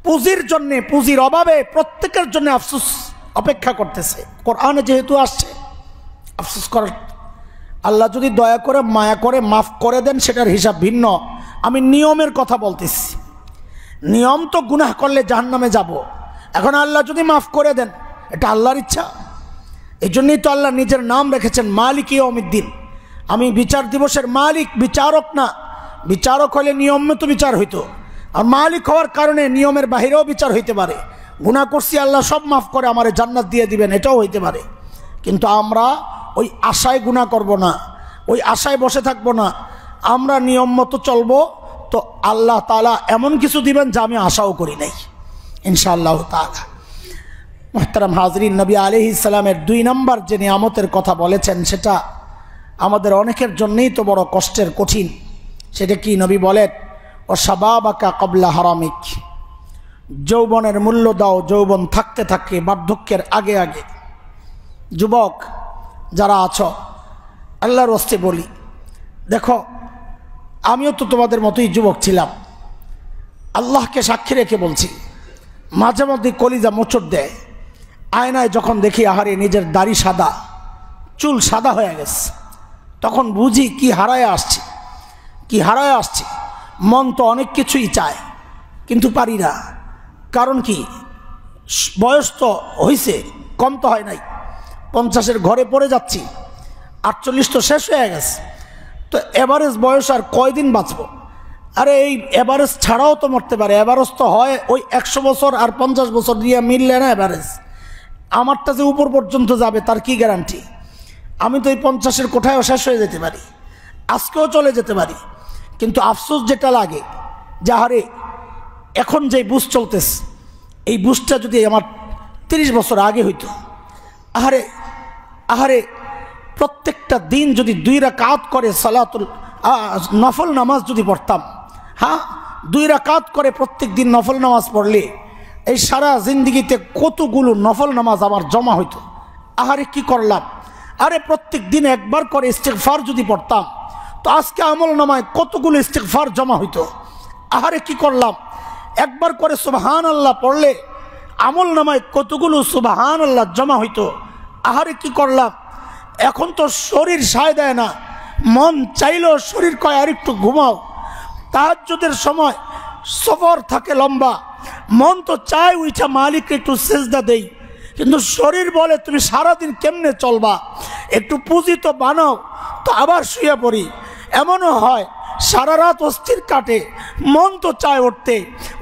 পুঁজির জন্যে, পুঁজির অভাবে প্রত্যেকের জন্য আফসোস অপেক্ষা করতেছে। কোরআনে যেহেতু আসছে আফসোস করার, আল্লাহ যদি দয়া করে মায়া করে মাফ করে দেন সেটার হিসাব ভিন্ন। আমি নিয়মের কথা বলতেছি। নিয়ম তো গুনাহ করলে জাহান্নামে যাব। এখন আল্লাহ যদি মাফ করে দেন এটা আল্লাহর ইচ্ছা। এই জন্যই তো আল্লাহ নিজের নাম রেখেছেন মালিক ইয়াউমিদ্দিন। আমি বিচার দিবসের মালিক, বিচারক না। বিচারক হলে নিয়ম মতো বিচার হইতো, আর মালিক হওয়ার কারণে নিয়মের বাহিরেও বিচার হইতে পারে। গুনাহ করছি আল্লাহ সব মাফ করে আমারে জান্নাত দিয়ে দিবেন, এটাও হইতে পারে। কিন্তু আমরা ওই আশায় গুনাহ করব না, ওই আশায় বসে থাকবো না। আমরা নিয়ম মতো চলবো, তো আল্লাহ তাআলা এমন কিছু দিবেন যা আমি আশাও করি নাই ইনশাআল্লাহ তাআলা। মুহতারাম হাজরিন, নবী আলাইহিস সালামের 2 নম্বর যে নিয়ামতের কথা বলেছেন সেটা আমাদের অনেকের জন্যই তো বড় কষ্টের, কঠিন। সেটা কি? নবী বলেন, ও শাবাবাকা ক্বাবলা হারামিক, যৌবনের মূল্য দাও যৌবন থাকতে থাকে, বার্ধক্যের আগে আগে। যুবক যারা আছো, আল্লাহর ওয়াস্তে বলি, দেখো আমিও তো তোমাদের মতোই যুবক ছিলাম। আল্লাহকে সাক্ষী রেখে বলছি, মাঝে মধ্যে কলিজা মোচড় দেয়। আয়নায় যখন দেখি আহারে নিজের দাড়ি সাদা, চুল সাদা হয়ে গেছে, তখন বুঝি কি হারায় আসছি, কি হারায় আসছি। মন তো অনেক কিছুই চায় কিন্তু পারি না। কারণ কি? বয়স তো হয়েছে, কম তো হয় নাই। 50-এর ঘরে পড়ে যাচ্ছি, 48 তো শেষ হয়ে গেছে। তো এভারেজ বয়স আর কয়দিন বাঁচব? আরে এই এভারেজ ছাড়াও তো মরতে পারে। এভারেজ তো হয় ওই 100 বছর আর 50 বছর দিয়ে মিললে না এভারেজ। আমারটা যে উপর পর্যন্ত যাবে তার কি গ্যারান্টি? আমি তো এই 50-এর কোঠায়ও শেষ হয়ে যেতে পারি, আজকেও চলে যেতে পারি। কিন্তু আফসোস যেটা লাগে, যাহারে এখন যে বুঝ চলতেছে, এই বুঝটা যদি আমার 30 বছর আগে হইতো। আহারে আহারে, প্রত্যেকটা দিন যদি 2 রাকাত করে সালাতুল নফল নামাজ যদি পড়তাম, হ্যাঁ 2 রাকাত করে প্রত্যেক দিন নফল নামাজ পড়লে এই সারা জিন্দিগিতে কতগুলো নফল নামাজ আমার জমা হইতো। আহারে কি করলাম! আরে প্রত্যেক দিন একবার করে ইস্তেগফার যদি পড়তাম তো আজকে আমল নামায় কতগুলো ইস্তেগফার জমা হইতো। আহারে কি করলাম! একবার করে সুবহানাল্লাহ পড়লে আমল নামায় কতগুলো সুবহানাল্লাহ জমা হইতো। আহারে কি করলাম! এখন তো শরীর সায় দেয় না, মন চাইলেও শরীর কয় আর একটু ঘুমাও। তাহাজ্জুদের সময় সফর থাকে লম্বা, মন তো চায় উইঠা মালিককে একটু সেজদা দেই, কিন্তু শরীর বলে তুমি সারাদিন কেমনে চলবা, একটু পুঁজি তো বানাও। তো আবার শুয়ে পড়ি। এমনও হয় সারা রাত অস্থির কাটে, মন তো চায় উঠতে,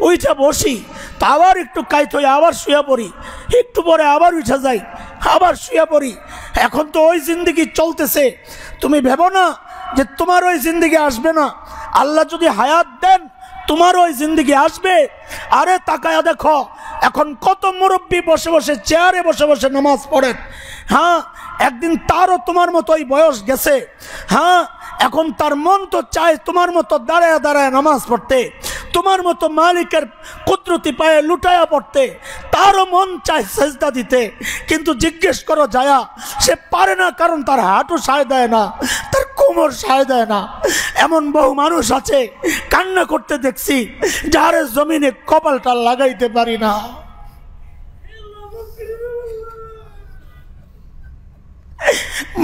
উইঠা বসি, তা আবার একটু কাইত হয়ে আবার শুয়ে পড়ি, একটু পরে আবার উঠা যাই, আবার শুয়ে পড়ি। এখন তো ওই জিন্দিগি চলতেছে। তুমি ভেবো না যে তোমার ওই জিন্দিগি আসবে না। আল্লাহ যদি হায়াত দেন তোমার ওই জিন্দিগি আসবে। আরে তাকায়া দেখো এখন কত মুরব্বী বসে বসে চেয়ারে বসে বসে নামাজ পড়েন। হ্যাঁ, একদিন তারও তোমার মতোই বয়স গেছে। হ্যাঁ, এখন তার মন তো চায় তোমার মতো দাঁড়ায় দাঁড়ায় নামাজ পড়তে, তোমার মতো মালিকের কুদরতি পায়ে লুটায়া পড়তে। তারও মন চায় সেজদা দিতে, কিন্তু জিজ্ঞেস করো যায়া, সে পারে না। কারণ তার হাঁটু সায় দেয় না, তার কোমর সায় দেয় না। এমন বহু মানুষ আছে কান্না করতে দেখছি, যার জমিনে কপালটা লাগাইতে পারি না।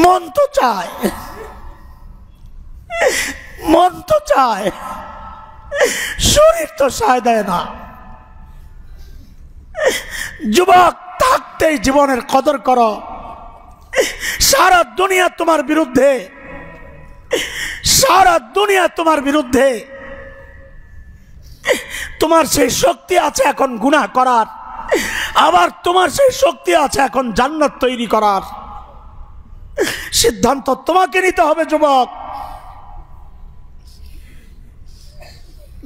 মন তো চায়, মন তো চায়, শরীর তো সায় দেয় না। যুবক থাকতেই জীবনের কদর করো। সারা দুনিয়া তোমার বিরুদ্ধে, সারা দুনিয়া তোমার বিরুদ্ধে। তোমার সেই শক্তি আছে এখন গুনাহ করার, আবার তোমার সেই শক্তি আছে এখন জান্নাত তৈরি করার। সিদ্ধান্ত তোমাকে নিতে হবে যুবক।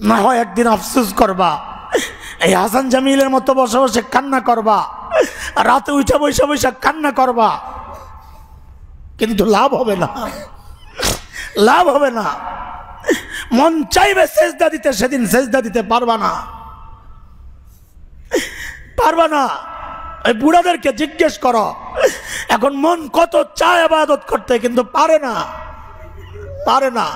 না হয় একদিন আফসোস করবা, এই হাসান জামিলের মতো বসে বসে কান্না করবা, রাতে উঠে বসে বসে কান্না করবা, কিন্তু লাভ হবে না, লাভ হবে না। মন চাইবে সেজদা দিতে, সেদিন সেজদা দিতে পারবা না, পারবা না। এই বুড়াদেরকে জিজ্ঞেস করো, এখন মন কত চায় ইবাদত করতে, কিন্তু পারে না, পারে না।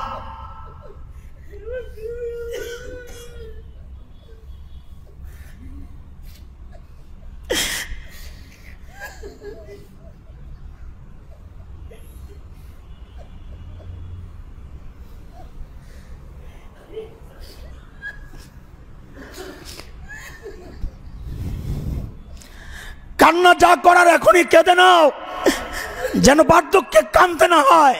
কান্না যা করার এখনই কেঁদে নাও, যেন বার্ধক্যে কানতে না হয়।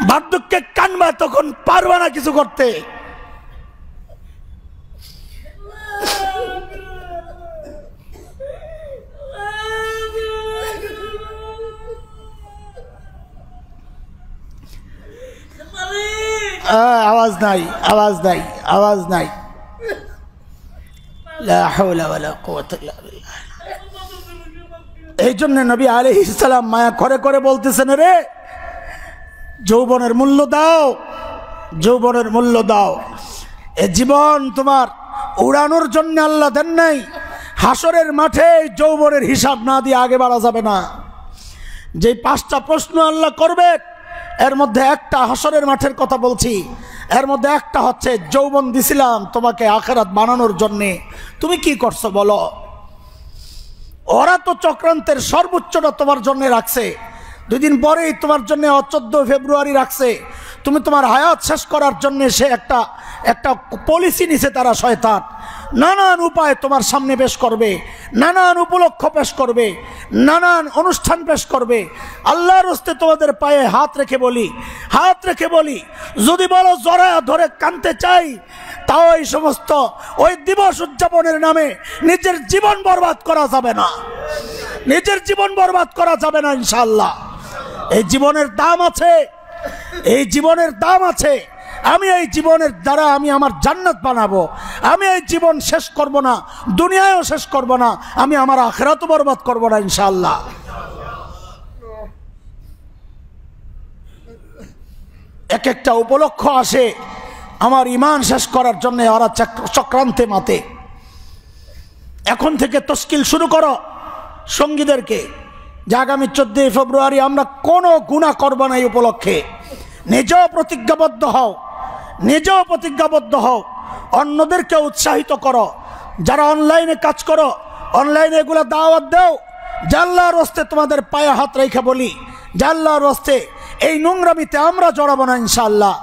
বার্ধক্যে কানবা তখন পারবা না কিছু করতে। আওয়াজ নাই, আওয়াজ নাই, আওয়াজ নাই। লা হাওলা ওয়ালা কুওয়াতা ইল্লা বিল্লাহ। এই জন্য নবী আলাইহিস সালাম মায়া করে করে বলতেছেন, রে যৌবনের মূল্য দাও, যৌবনের মূল্য দাও। এ জীবন তোমার উড়ানোর জন্য আল্লাহ দেন নাই। হাসরের মাঠে যৌবনের হিসাব না দিয়ে আগে বাড়া যাবে না। যে 5টা প্রশ্ন আল্লাহ করবে, এর মধ্যে একটা হাসরের মাঠের কথা বলছি, এর মধ্যে একটা হচ্ছে যৌবন দিছিলাম তোমাকে আখিরাত বানানোর জন্যে, তুমি কি করছো বলো। ওরা তো চক্রান্তের সর্বোচ্চটা তোমার জন্য রাখছে, 2 দিন পরেই তোমার জন্য 14 ফেব্রুয়ারি রাখছে। তুমি তোমার হায়াত শেষ করার জন্য সে একটা পলিসি নিছে তারা, শয়তান। নানান উপায় তোমার সামনে পেশ করবে, নানান উপলক্ষ পেশ করবে, নানান অনুষ্ঠান পেশ করবে। আল্লাহর হস্তে তোমাদের পায়ে হাত রেখে বলি, হাত রেখে বলি, যদি বলো জড়ায়া ধরে কানতে চাই, তাও এই সমস্ত ওই দিবস উদযাপনের নামে নিজের জীবন বরবাদ করা যাবে না, নিজের জীবন বরবাদ করা যাবে না ইনশাআল্লাহ। এই জীবনের দাম আছে, এই জীবনের দাম আছে। আমি এই জীবনের দ্বারা আমি আমার জান্নাত বানাবো। আমি এই জীবন শেষ করব না, দুনিয়ায়ও শেষ করব না, আমি আমার আখিরাতও বরবাদ করব না ইনশাআল্লাহ। এক একটা উপলক্ষ আসে আমার ঈমান শেষ করার জন্য, ওরা চক্রান্তে মাতে। এখন থেকে তশকিল শুরু করো সঙ্গীদেরকে যে আগামী 14 ফেব্রুয়ারি আমরা কোনো গুনাহ করব না। এই উপলক্ষে নিজেও প্রতিজ্ঞাবদ্ধ হও, নিজেও প্রতিজ্ঞাবদ্ধ হও, অন্যদেরকে উৎসাহিত করো। যারা অনলাইনে কাজ করো, অনলাইনে এগুলো দাওয়াত দাও। জাল্লাহর হস্তে তোমাদের পায়ে হাত রেখে বলি, জাল্লাহর হস্তে এই নোংরামিতে আমরা জড়াবো না ইনশাআল্লাহ।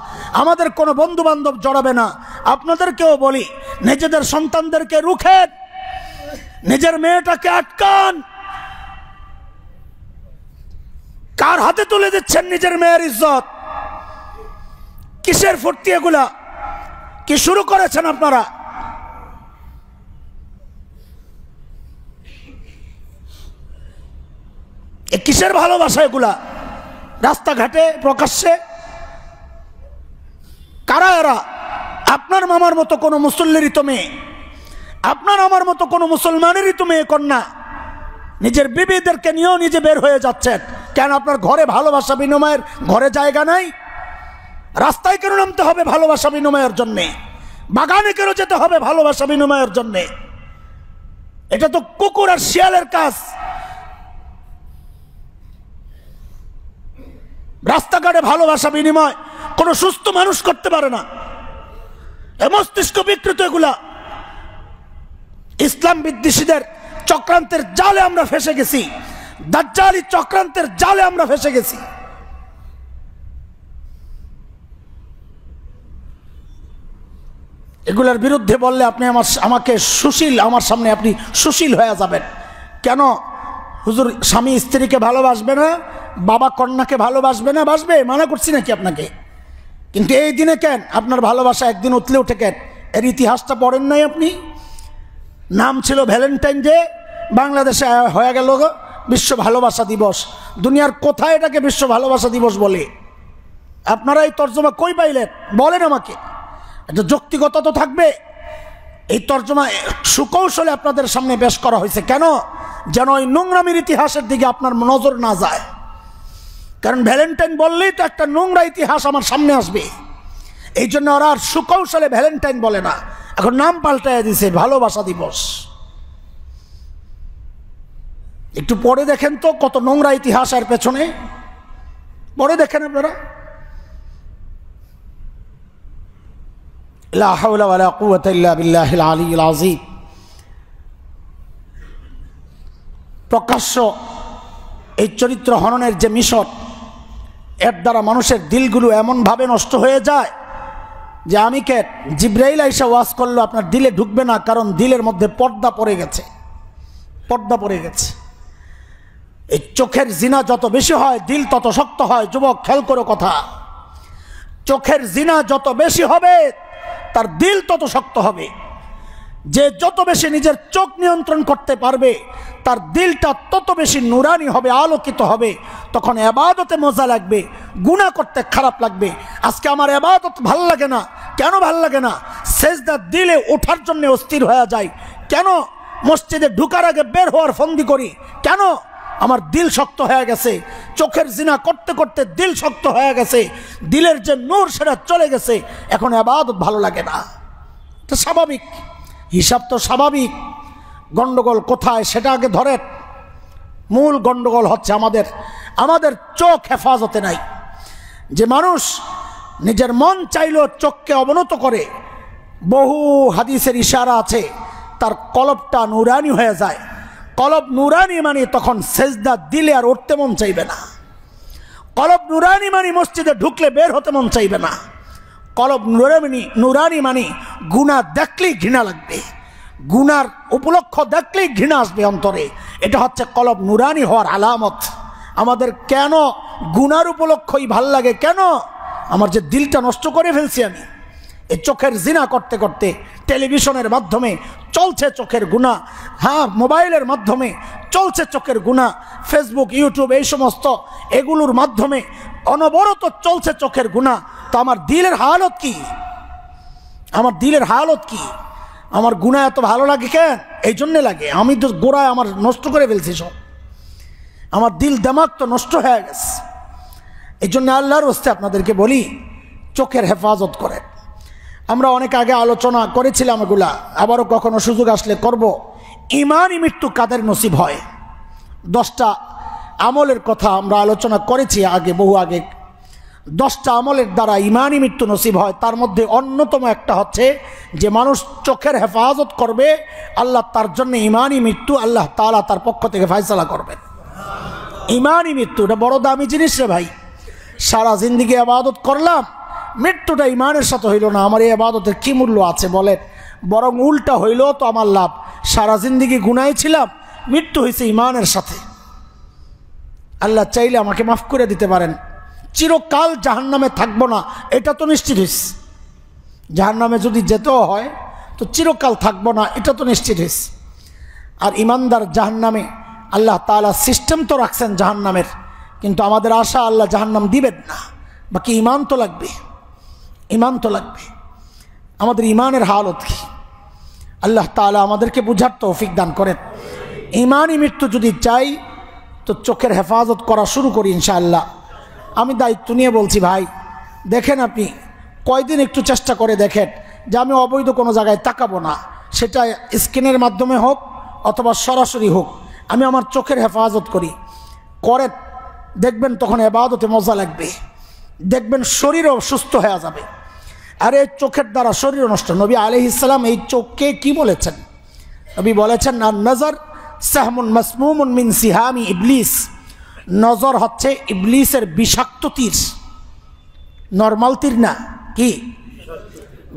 আমাদের কোনো বন্ধু বান্ধব জড়াবে না। আপনাদেরকেও বলি, নিজেদের সন্তানদেরকে রুখেন, নিজের মেয়েটাকে আটকান। কার হাতে তুলে দিচ্ছেন নিজের মেয়ের ইজ্জত? কিসের ফুর্তি এগুলা? কি শুরু করেছেন আপনারা? কিসের ভালোবাসা এগুলা? রাস্তাঘাটে প্রকাশ্যে কারা এরা? আপনার মামার মতো কোনো মুসল্লিরই তো মেয়ে, আপনার আমার মতো কোনো মুসলমানেরই তো মেয়ে কন্যা। নিজের বিবিদেরকে নিয়েও নিজে বের হয়ে যাচ্ছেন কেন? আপনার ঘরে ভালোবাসা বিনিময়ের ঘরে জায়গা নাই? রাস্তায় কেন নামতে হবে ভালোবাসা বিনিময়ের জন্যে? বাগানে কেন যেতে হবে ভালোবাসা বিনিময়ের জন্যে? এটা তো কুকুর আর শিয়ালের কাজ। রাস্তাঘাটে ভালোবাসা বিনিময় কোনো সুস্থ মানুষ করতে পারে না। এ মস্তিষ্ক বিকৃত এগুলা। ইসলাম বিদ্বেষীদের চক্রান্তের জালে আমরা ফেসে গেছি, দাজ্জালি চক্রান্তের জালে আমরা ফেসে গেছি। এগুলোর বিরুদ্ধে বললে আপনি আমাকে সুশীল, আমার সামনে আপনি সুশীল হয়ে যাবেন। কেন হুজুর স্বামী স্ত্রীকে ভালোবাসবে না, বাবা কন্যাকে ভালোবাসবে না? বাসবে, মানা করছি নাকি আপনাকে? কিন্তু এই দিনে কেন আপনার ভালোবাসা একদিন উঠলে উঠে কেন? এর ইতিহাসটা পড়েন নাই আপনি? নাম ছিল ভ্যালেন্টাইন ডে, বাংলাদেশে হয়ে গেল বিশ্ব ভালোবাসা দিবস। দুনিয়ার কোথায় এটাকে বিশ্ব ভালোবাসা দিবস বলে? আপনারা এই তর্জমা কই পাইলেন বলেন আমাকে? এটা যৌক্তিকতা তো থাকবে। এই তর্জমা সুকৌশলে আপনাদের সামনে পেশ করা হয়েছে কেন? যেন ওই নোংরামির ইতিহাসের দিকে আপনার নজর না যায়। কারণ ভ্যালেন্টাইন বললেই তো একটা নোংরা ইতিহাস আমার সামনে আসবে। এই জন্য ওরা আর সুকৌশলে ভ্যালেন্টাইন বলে না, এখন নাম পাল্টায় দিছে ভালোবাসা দিবস। একটু পড়ে দেখেন তো কত নোংরা ইতিহাস এর পেছনে, পড়ে দেখেন আপনারা। লা হাওলা ওয়ালা কুওয়াতা ইল্লা বিল্লাহিল আলিয়্যিল আযীম। প্রকাশ্য এই চরিত্র হননের যে মিশন, এর দ্বারা মানুষের দিলগুলো এমনভাবে নষ্ট হয়ে যায় যে আমি কে জিব্রাইল আইসা ওয়াজ করলো আপনার দিলে ঢুকবে না, কারণ দিলের মধ্যে পর্দা পড়ে গেছে। পর্দা পড়ে গেছে। এই চোখের জিনা যত বেশি হয় দিল তত শক্ত হয়। যুবক খেয়াল করো কথা, চোখের জিনা যত বেশি হবে তার দিল তত শক্ত হবে। যে যত বেশি নিজের চোখ নিয়ন্ত্রণ করতে পারবে তার দিলটা তত বেশি নুরানি হবে, আলোকিত হবে। তখন ইবাদতে মজা লাগবে, গুনাহ করতে খারাপ লাগবে। আজকে আমার ইবাদত ভাল লাগে না, কেন ভাল লাগে না? সেজদা দিলে ওঠার জন্য অস্থির হয়ে যায়। কেন? মসজিদে ঢুকার আগে বের হওয়ার ফন্দি করি। কেন? আমার দিল শক্ত হয়ে গেছে। চোখের জিনা করতে করতে দিল শক্ত হয়ে গেছে, দিলের যে নূর সেটা চলে গেছে। এখন ইবাদত ভালো লাগে না, এটা স্বাভাবিক, হিসাব তো স্বাভাবিক। গন্ডগোল কোথায় সেটা আগে ধরেন। মূল গন্ডগোল হচ্ছে আমাদের চোখ হেফাজতে নাই। যে মানুষ নিজের মন চাইলেও চোখকে অবনত করে, বহু হাদিসের ইশারা আছে, তার কলবটা নুরানি হয়ে যায়। কলব নুরানি মানে তখন সেজদা দিলে আর উঠতে মন চাইবে না। কলব নুরানি মানে মসজিদে ঢুকলে বের হতে মন চাইবে না। কলব নুরানি মানে গুনাহ দেখলেই ঘৃণা লাগবে, গুনার উপলক্ষ দেখলেই ঘৃণা আসবে অন্তরে। এটা হচ্ছে কলব নুরানি হওয়ার আলামত। আমাদের কেন গুনার উপলক্ষই ভাল লাগে? কেন? আমার যে দিলটা নষ্ট করে ফেলছি আমি এই চোখের জিনা করতে করতে। টেলিভিশনের মাধ্যমে চলছে চোখের গুনাহ, হ্যাঁ মোবাইলের মাধ্যমে চলছে চোখের গুনাহ, ফেসবুক ইউটিউব এই সমস্ত এগুলোর মাধ্যমে অনবরত চলছে চোখের গুনাহ। তো আমার দিলের হালত কি? আমার দিলের হালত কি? আমার গুনাহ এত ভালো লাগে কেন? এই জন্যে লাগে আমি তো গোড়ায় আমার নষ্ট করে ফেলছি সব। আমার দিল দিমাগ তো নষ্ট হয়ে গেছে। এই জন্য আল্লাহর হস্তে আপনাদেরকে বলি, চোখের হেফাজত করে। আমরা অনেক আগে আলোচনা করেছিলাম এগুলা, আবারও কখনো সুযোগ আসলে করব। ঈমানি মৃত্যু কাদের নসিব হয়? 10টা আমলের কথা আমরা আলোচনা করেছি আগে, বহু আগে। 10টা আমলের দ্বারা ঈমানি মৃত্যু নসিব হয়। তার মধ্যে অন্যতম একটা হচ্ছে যে মানুষ চোখের হেফাজত করবে, আল্লাহ তার জন্য ঈমানি মৃত্যু আল্লাহ তাআলা তার পক্ষ থেকে ফয়সালা করবেন। ঈমানি মৃত্যু এটা বড় দামি জিনিস রে ভাই। সারা জিন্দেগি ইবাদত করলাম, মৃত্যুটা ঈমানের সাথে হইল না, আমার এই ইবাদতের কি মূল্য আছে বলেন? বরং উল্টা হইল তো আমার লাভ। সারা জিন্দেগি গুনাহে ছিলাম, মৃত্যু হয়েছে ঈমানের সাথে। আল্লাহ চাইলে আমাকে মাফ করে দিতে পারেন। চিরকাল জাহান্নামে থাকবো না এটা তো নিশ্চিত হয়েছে। জাহান্নামে যদি যেতেও হয় তো চিরকাল থাকবো না এটা তো নিশ্চিত হয়েছে। আর ইমানদার জাহান্নামে আল্লাহ তাআলা সিস্টেম তো রাখছেন জাহান্নামের, কিন্তু আমাদের আশা আল্লাহ জাহান্নাম দিবেন না। বাকি ইমান তো লাগবে, ইমান তো লাগবে। আমাদের ইমানের হালত কি? আল্লাহ তাআলা আমাদেরকে বুঝার তৌফিক দান করেন। ঈমানি মৃত্যু যদি চাই তো চোখের হেফাজত করা শুরু করি ইনশাআল্লাহ। আমি দায়িত্ব নিয়ে বলছি ভাই, দেখেন আপনি কয়দিন একটু চেষ্টা করে দেখেন যে আমি অবৈধ কোনো জায়গায় তাকাবো না, সেটা স্ক্রিনের মাধ্যমে হোক অথবা সরাসরি হোক, আমি আমার চোখের হেফাজত করি। করে দেখবেন তখন ইবাদতে মজা লাগবে, দেখবেন শরীরও সুস্থ হয়ে যাবে। আর এই চোখের দ্বারা শরীরও নষ্ট। নবী আলাইহিস সালাম এই চোখকে কি বলেছেন? নবী বলেছেন আন নজর সাহমুন মাসমুমুন মিন সিহামি ইবলিস। নজর হচ্ছে ইবলিসের বিষাক্ত তীর, নরমাল তীর না, কি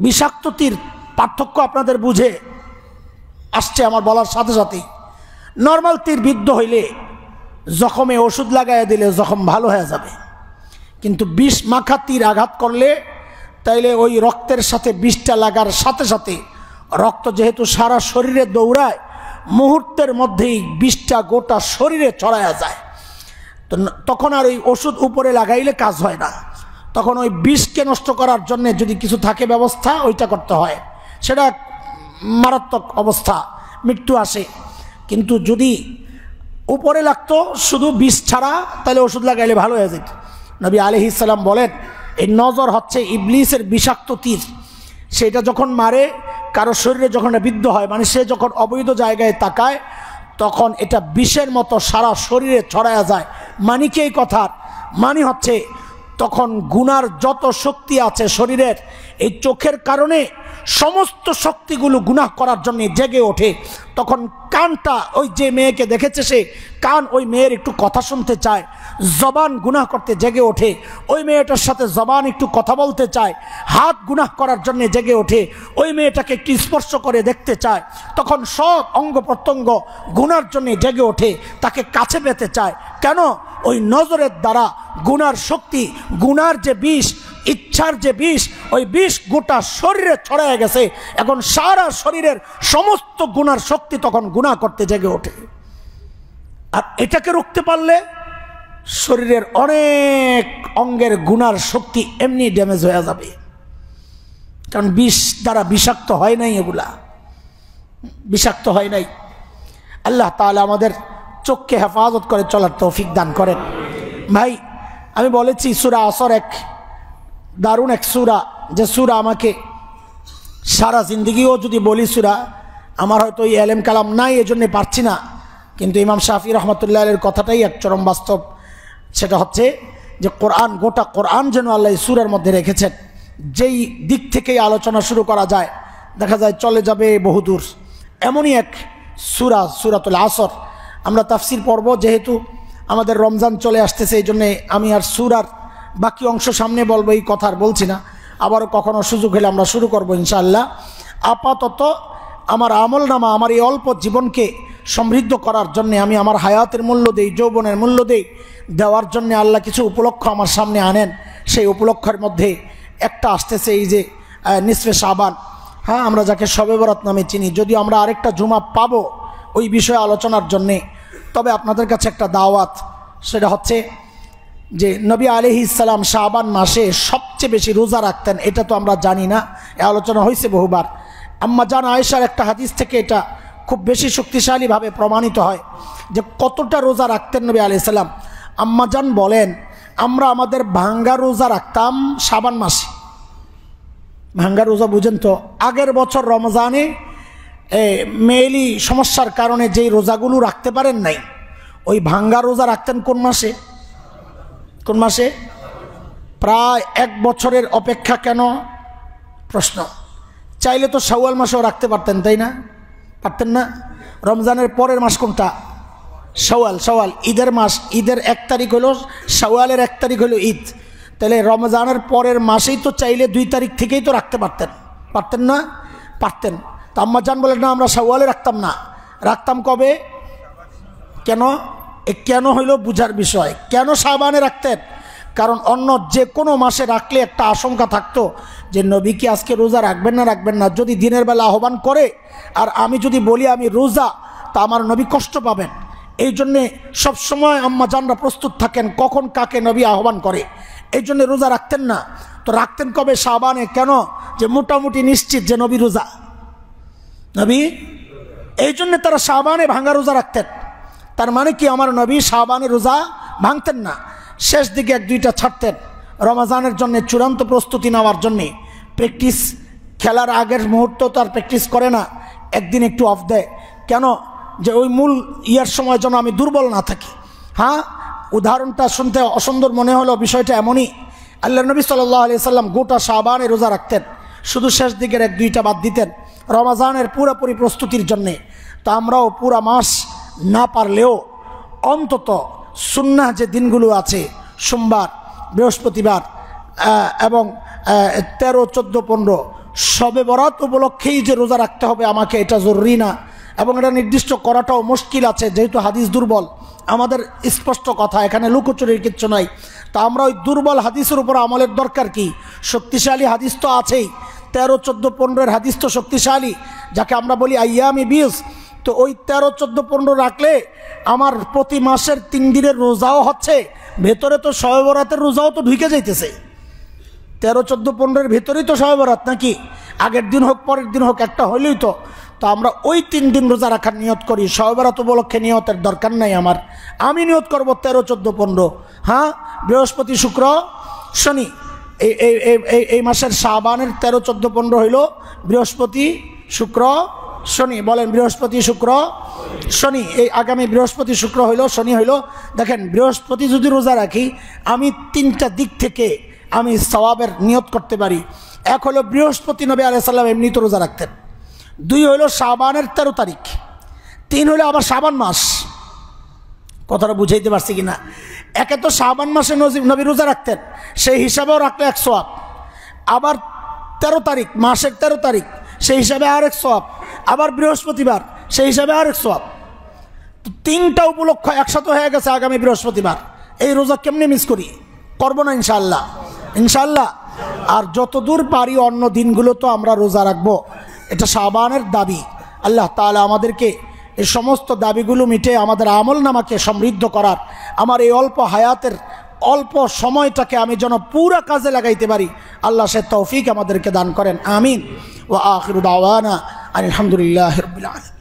বিষাক্ত তীর। পার্থক্য আপনাদের বুঝে আসছে আমার বলার সাথে সাথেই। নরমাল তীর বিদ্ধ হইলে জখমে ওষুধ লাগাইয়া দিলে জখম ভালো হয়ে যাবে, কিন্তু বিষ মাখা তীর আঘাত করলে তাইলে ওই রক্তের সাথে বিষটা লাগার সাথে সাথে রক্ত যেহেতু সারা শরীরে দৌড়ায়, মুহূর্তের মধ্যেই বিষটা গোটা শরীরে ছড়ায়া যায়। তো তখন আর ওই ওষুধ উপরে লাগাইলে কাজ হয় না, তখন ওই বিষকে নষ্ট করার জন্য যদি কিছু থাকে ব্যবস্থা ওইটা করতে হয়। সেটা মারাত্মক অবস্থা, মৃত্যু আসে। কিন্তু যদি উপরে লাগতো শুধু বিষ ছাড়া, তাহলে ওষুধ লাগাইলে ভালো হয়ে যেত। নবী আলাইহিস সালাম বলেন এই নজর হচ্ছে ইবলিসের বিষাক্ত তীর। সেটা যখন মারে কারো শরীরে, যখন বিদ্ধ হয়, মানে সে যখন অবৈধ জায়গায় তাকায়, তখন এটা বিষের মতো সারা শরীরে ছড়ায়া যায়। মানে কি এই কথার মানে হচ্ছে তখন গুনার যত শক্তি আছে শরীরের, এই চোখের কারণে সমস্ত শক্তিগুলো গুনাহ করার জন্য জেগে ওঠে। তখন কানটা, ওই যে মেয়েকে দেখেছে সে কান ওই মেয়ের একটু কথা শুনতে চায়, জবান গুনাহ করতে জেগে ওঠে, ওই মেয়েটার সাথে জবান একটু কথা বলতে চায়, হাত গুনাহ করার জন্য জেগে ওঠে, ওই মেয়েটাকে একটু স্পর্শ করে দেখতে চায়। তখন সব অঙ্গ প্রত্যঙ্গ গুনার জন্য জেগে ওঠে, তাকে কাছে পেতে চায়। কেন? ওই নজরের দ্বারা গুনার শক্তি, গুনার যে বিষ, ইচ্ছার যে বিষ, ওই বিষ গোটা শরীরে ছড়ায় গেছে। এখন সারা শরীরের সমস্ত গুনার শক্তি তখন গুনাহ করতে জেগে ওঠে। আর এটাকে রুখতে পারলে শরীরের অনেক অঙ্গের গুনার শক্তি এমনি ড্যামেজ হয়ে যাবে, কারণ বিষ দ্বারা বিষাক্ত হয় নাই, এগুলা বিষাক্ত হয় নাই। আল্লাহ তাআলা আমাদের চোখকে হেফাজত করে চলার তৌফিক দান করেন। ভাই, আমি বলেছি সূরা আসর এক দারুণ এক সূরা, যে সূরা আমাকে সারা জিন্দগিও যদি বলি সূরা, আমার হয়তো এই এলেম কালাম নাই, এজন্য পারছি না, কিন্তু ইমাম শাফি রহমতুল্লাহ আলাইহির কথাটাই এক চরম বাস্তব। সেটা হচ্ছে যে কোরআন, গোটা কোরআন যেন আল্লাহ সূরার মধ্যে রেখেছেন। যেই দিক থেকেই আলোচনা শুরু করা যায় দেখা যায় চলে যাবে বহুদূর। এমনই এক সূরা, সূরাতুল আসর। আমরা তাফসির পড়ব, যেহেতু আমাদের রমজান চলে আসতেছে, এই জন্যে আমি আর সূরার বাকি অংশ সামনে বলবো, এই কথা আর বলছি না। আবারও কখনো সুযোগ হলে আমরা শুরু করব ইনশাআল্লাহ। আপাতত আমার আমলনামা, আমার এই অল্প জীবনকে সমৃদ্ধ করার জন্যে, আমি আমার হায়াতের মূল্য দেই, যৌবনের মূল্য দেই, দেওয়ার জন্যে আল্লাহ কিছু উপলক্ষ আমার সামনে আনেন। সেই উপলক্ষের মধ্যে একটা আসতেছে এই যে নিসফে শাবান, হ্যাঁ, আমরা যাকে শবে বরাত নামে চিনি। যদিও আমরা আরেকটা জুমা পাবো ওই বিষয়ে আলোচনার জন্যে, তবে আপনাদের কাছে একটা দাওয়াত, সেটা হচ্ছে যে নবী আলাইহিস সালাম শাবান মাসে সবচেয়ে বেশি রোজা রাখতেন। এটা তো আমরা জানি না, এ আলোচনা হয়েছে বহুবার। আম্মা জান আয়েশার একটা হাদিস থেকে এটা খুব বেশি শক্তিশালীভাবে প্রমাণিত হয় যে কতটা রোজা রাখতেন নবী আলাইহিস সালাম। আম্মা জান বলেন, আমরা আমাদের ভাঙ্গা রোজা রাখতাম শাবান মাসে। ভাঙ্গা রোজা বুঝেন তো? আগের বছর রমজানে মেয়েলি সমস্যার কারণে যেই রোজাগুলো রাখতে পারেন নাই, ওই ভাঙ্গা রোজা রাখতেন কোন মাসে? কোন মাসে? প্রায় এক বছরের অপেক্ষা। কেন? প্রশ্ন। চাইলে তো শাওয়াল মাসেও রাখতে পারতেন, তাই না? পারতেন না? রমজানের পরের মাস কোনটা? শাওয়াল। শাওয়াল ঈদের মাস, ঈদের 1 তারিখ হলো শাওয়ালের 1 তারিখ হলো ঈদ। তাহলে রমজানের পরের মাসেই তো চাইলে 2 তারিখ থেকেই তো রাখতে পারতেন, পারতেন না? পারতেন। তা আম্মা জান বলেন, না, আমরা শাওয়ালে রাখতাম না, রাখতাম কবে? কেন? কেন হইল বুঝার বিষয়। কেন শাবানে রাখতেন? কারণ অন্য যে কোনো মাসে রাখলে একটা আশঙ্কা থাকতো যে নবী কি আজকে রোজা রাখবেন না রাখবেন না। যদি দিনের বেলা আহ্বান করে আর আমি যদি বলি আমি রোজা, তা আমার নবী কষ্ট পাবেন। এই জন্যে সবসময় আম্মা জানরা প্রস্তুত থাকেন কখন কাকে নবী আহ্বান করে, এই জন্যে রোজা রাখতেন না। তো রাখতেন কবে? শাবানে। কেন? যে মোটামুটি নিশ্চিত যে নবী রোজা, নবী, এই জন্যে তারা শাবানে ভাঙ্গা রোজা রাখতেন। তার মানে কি আমার নবী শাবানে রোজা ভাঙতেন না, শেষ দিকে 1-2টা ছাড়তেন রমজানের জন্য চূড়ান্ত প্রস্তুতি নেওয়ার জন্যে। প্র্যাকটিস, খেলার আগের মুহূর্ত তো আর প্র্যাকটিস করে না, একদিন একটু অফ দেয়। কেন? যে ওই মূল ইয়ার সময় যেন আমি দুর্বল না থাকি। হ্যাঁ, উদাহরণটা শুনতে অসুন্দর মনে হলো, বিষয়টা এমনই। আল্লাহ নবী সাল্লাল্লাহু আলাইহি সাল্লাম গোটা শাবানে রোজা রাখতেন, শুধু শেষ দিকের 1-2টা বাদ দিতেন রমজানের পুরোপুরি প্রস্তুতির জন্যে। তো আমরাও পুরা মাস না পারলেও অন্তত সুন্নাহ যে দিনগুলো আছে, সোমবার, বৃহস্পতিবার এবং 13, 14, 15 শবে বরাত উপলক্ষেই যে রোজা রাখতে হবে আমাকে, এটা জরুরি না। এবং এটা নির্দিষ্ট করাটাও মুশকিল আছে, যেহেতু হাদিস দুর্বল। আমাদের স্পষ্ট কথা, এখানে লুকোচুরির কিচ্ছু নাই। তা আমরা ওই দুর্বল হাদিসের উপর আমলের দরকার কি? শক্তিশালী হাদিস তো আছেই, 13, 14, 15 হাদিস তো শক্তিশালী, যাকে আমরা বলি আইয়ামি বিজ। তো ওই 13, 14, 15 রাখলে আমার প্রতি মাসের 3 দিনের রোজাও হচ্ছে, ভেতরে তো শবে বরাতের রোজাও তো ঢুকে যাইতেছে। 13, 14, 15 ভেতরেই তো শবে বরাত, নাকি? আগের দিন হোক পরের দিন হোক, একটা হইলেই তো। তো আমরা ওই 3 দিন রোজা রাখার নিয়ত করি। শবে বরাত উপলক্ষে নিয়তের দরকার নাই আমার। আমি নিয়ত করব 13, 14, 15। হ্যাঁ, বৃহস্পতি, শুক্র, শনি, এই মাসের শাবানের 13, 14, 15 হইল বৃহস্পতি, শুক্র, শনি। বলেন বৃহস্পতি শুক্র শনি। এই আগামী বৃহস্পতি শুক্র হইল, শনি হইল। দেখেন বৃহস্পতি যদি রোজা রাখি আমি 3টা দিক থেকে আমি সওয়াবের নিয়ত করতে পারি। এক হলো বৃহস্পতি নবী আলাইহিস সালাম এমনি তো রোজা রাখতেন। 2 হলো শাবানের 13 তারিখ। 3 হলো আবার শাবান মাস। কথাটা বুঝাইতে পারছি কিনা? একে তো শাবান মাসে নবী রোজা রাখতেন, সেই হিসাবেও রাখলে 1 সওয়াব। আবার 13 তারিখ, মাসের 13 তারিখ, সেই হিসাবে আর 1 সওয়াব। আবার বৃহস্পতিবার, সেই হিসাবে আর 1 সওয়াব। তো 3টা উপলক্ষ একসাথে হয়ে গেছে আগামী বৃহস্পতিবার। এই রোজা কেমনে মিস করি? করবো না ইনশাআল্লাহ, ইনশাআল্লাহ। আর যতদূর পারি অন্য দিনগুলো তো আমরা রোজা রাখবো, এটা শাবানের দাবি। আল্লাহ তাআলা আমাদেরকে এই সমস্ত দাবিগুলো মিটে আমাদের আমল নামাকে সমৃদ্ধ করার, আমার এই অল্প হায়াতের অল্প সময়টাকে আমি যেন পুরা কাজে লাগাইতে পারি, আল্লাহ সে তৌফিক আমাদেরকে দান করেন। আমিন। ওয়া আখিরু দাওয়ানা আলহামদুলিল্লাহি রাব্বিল আলামিন।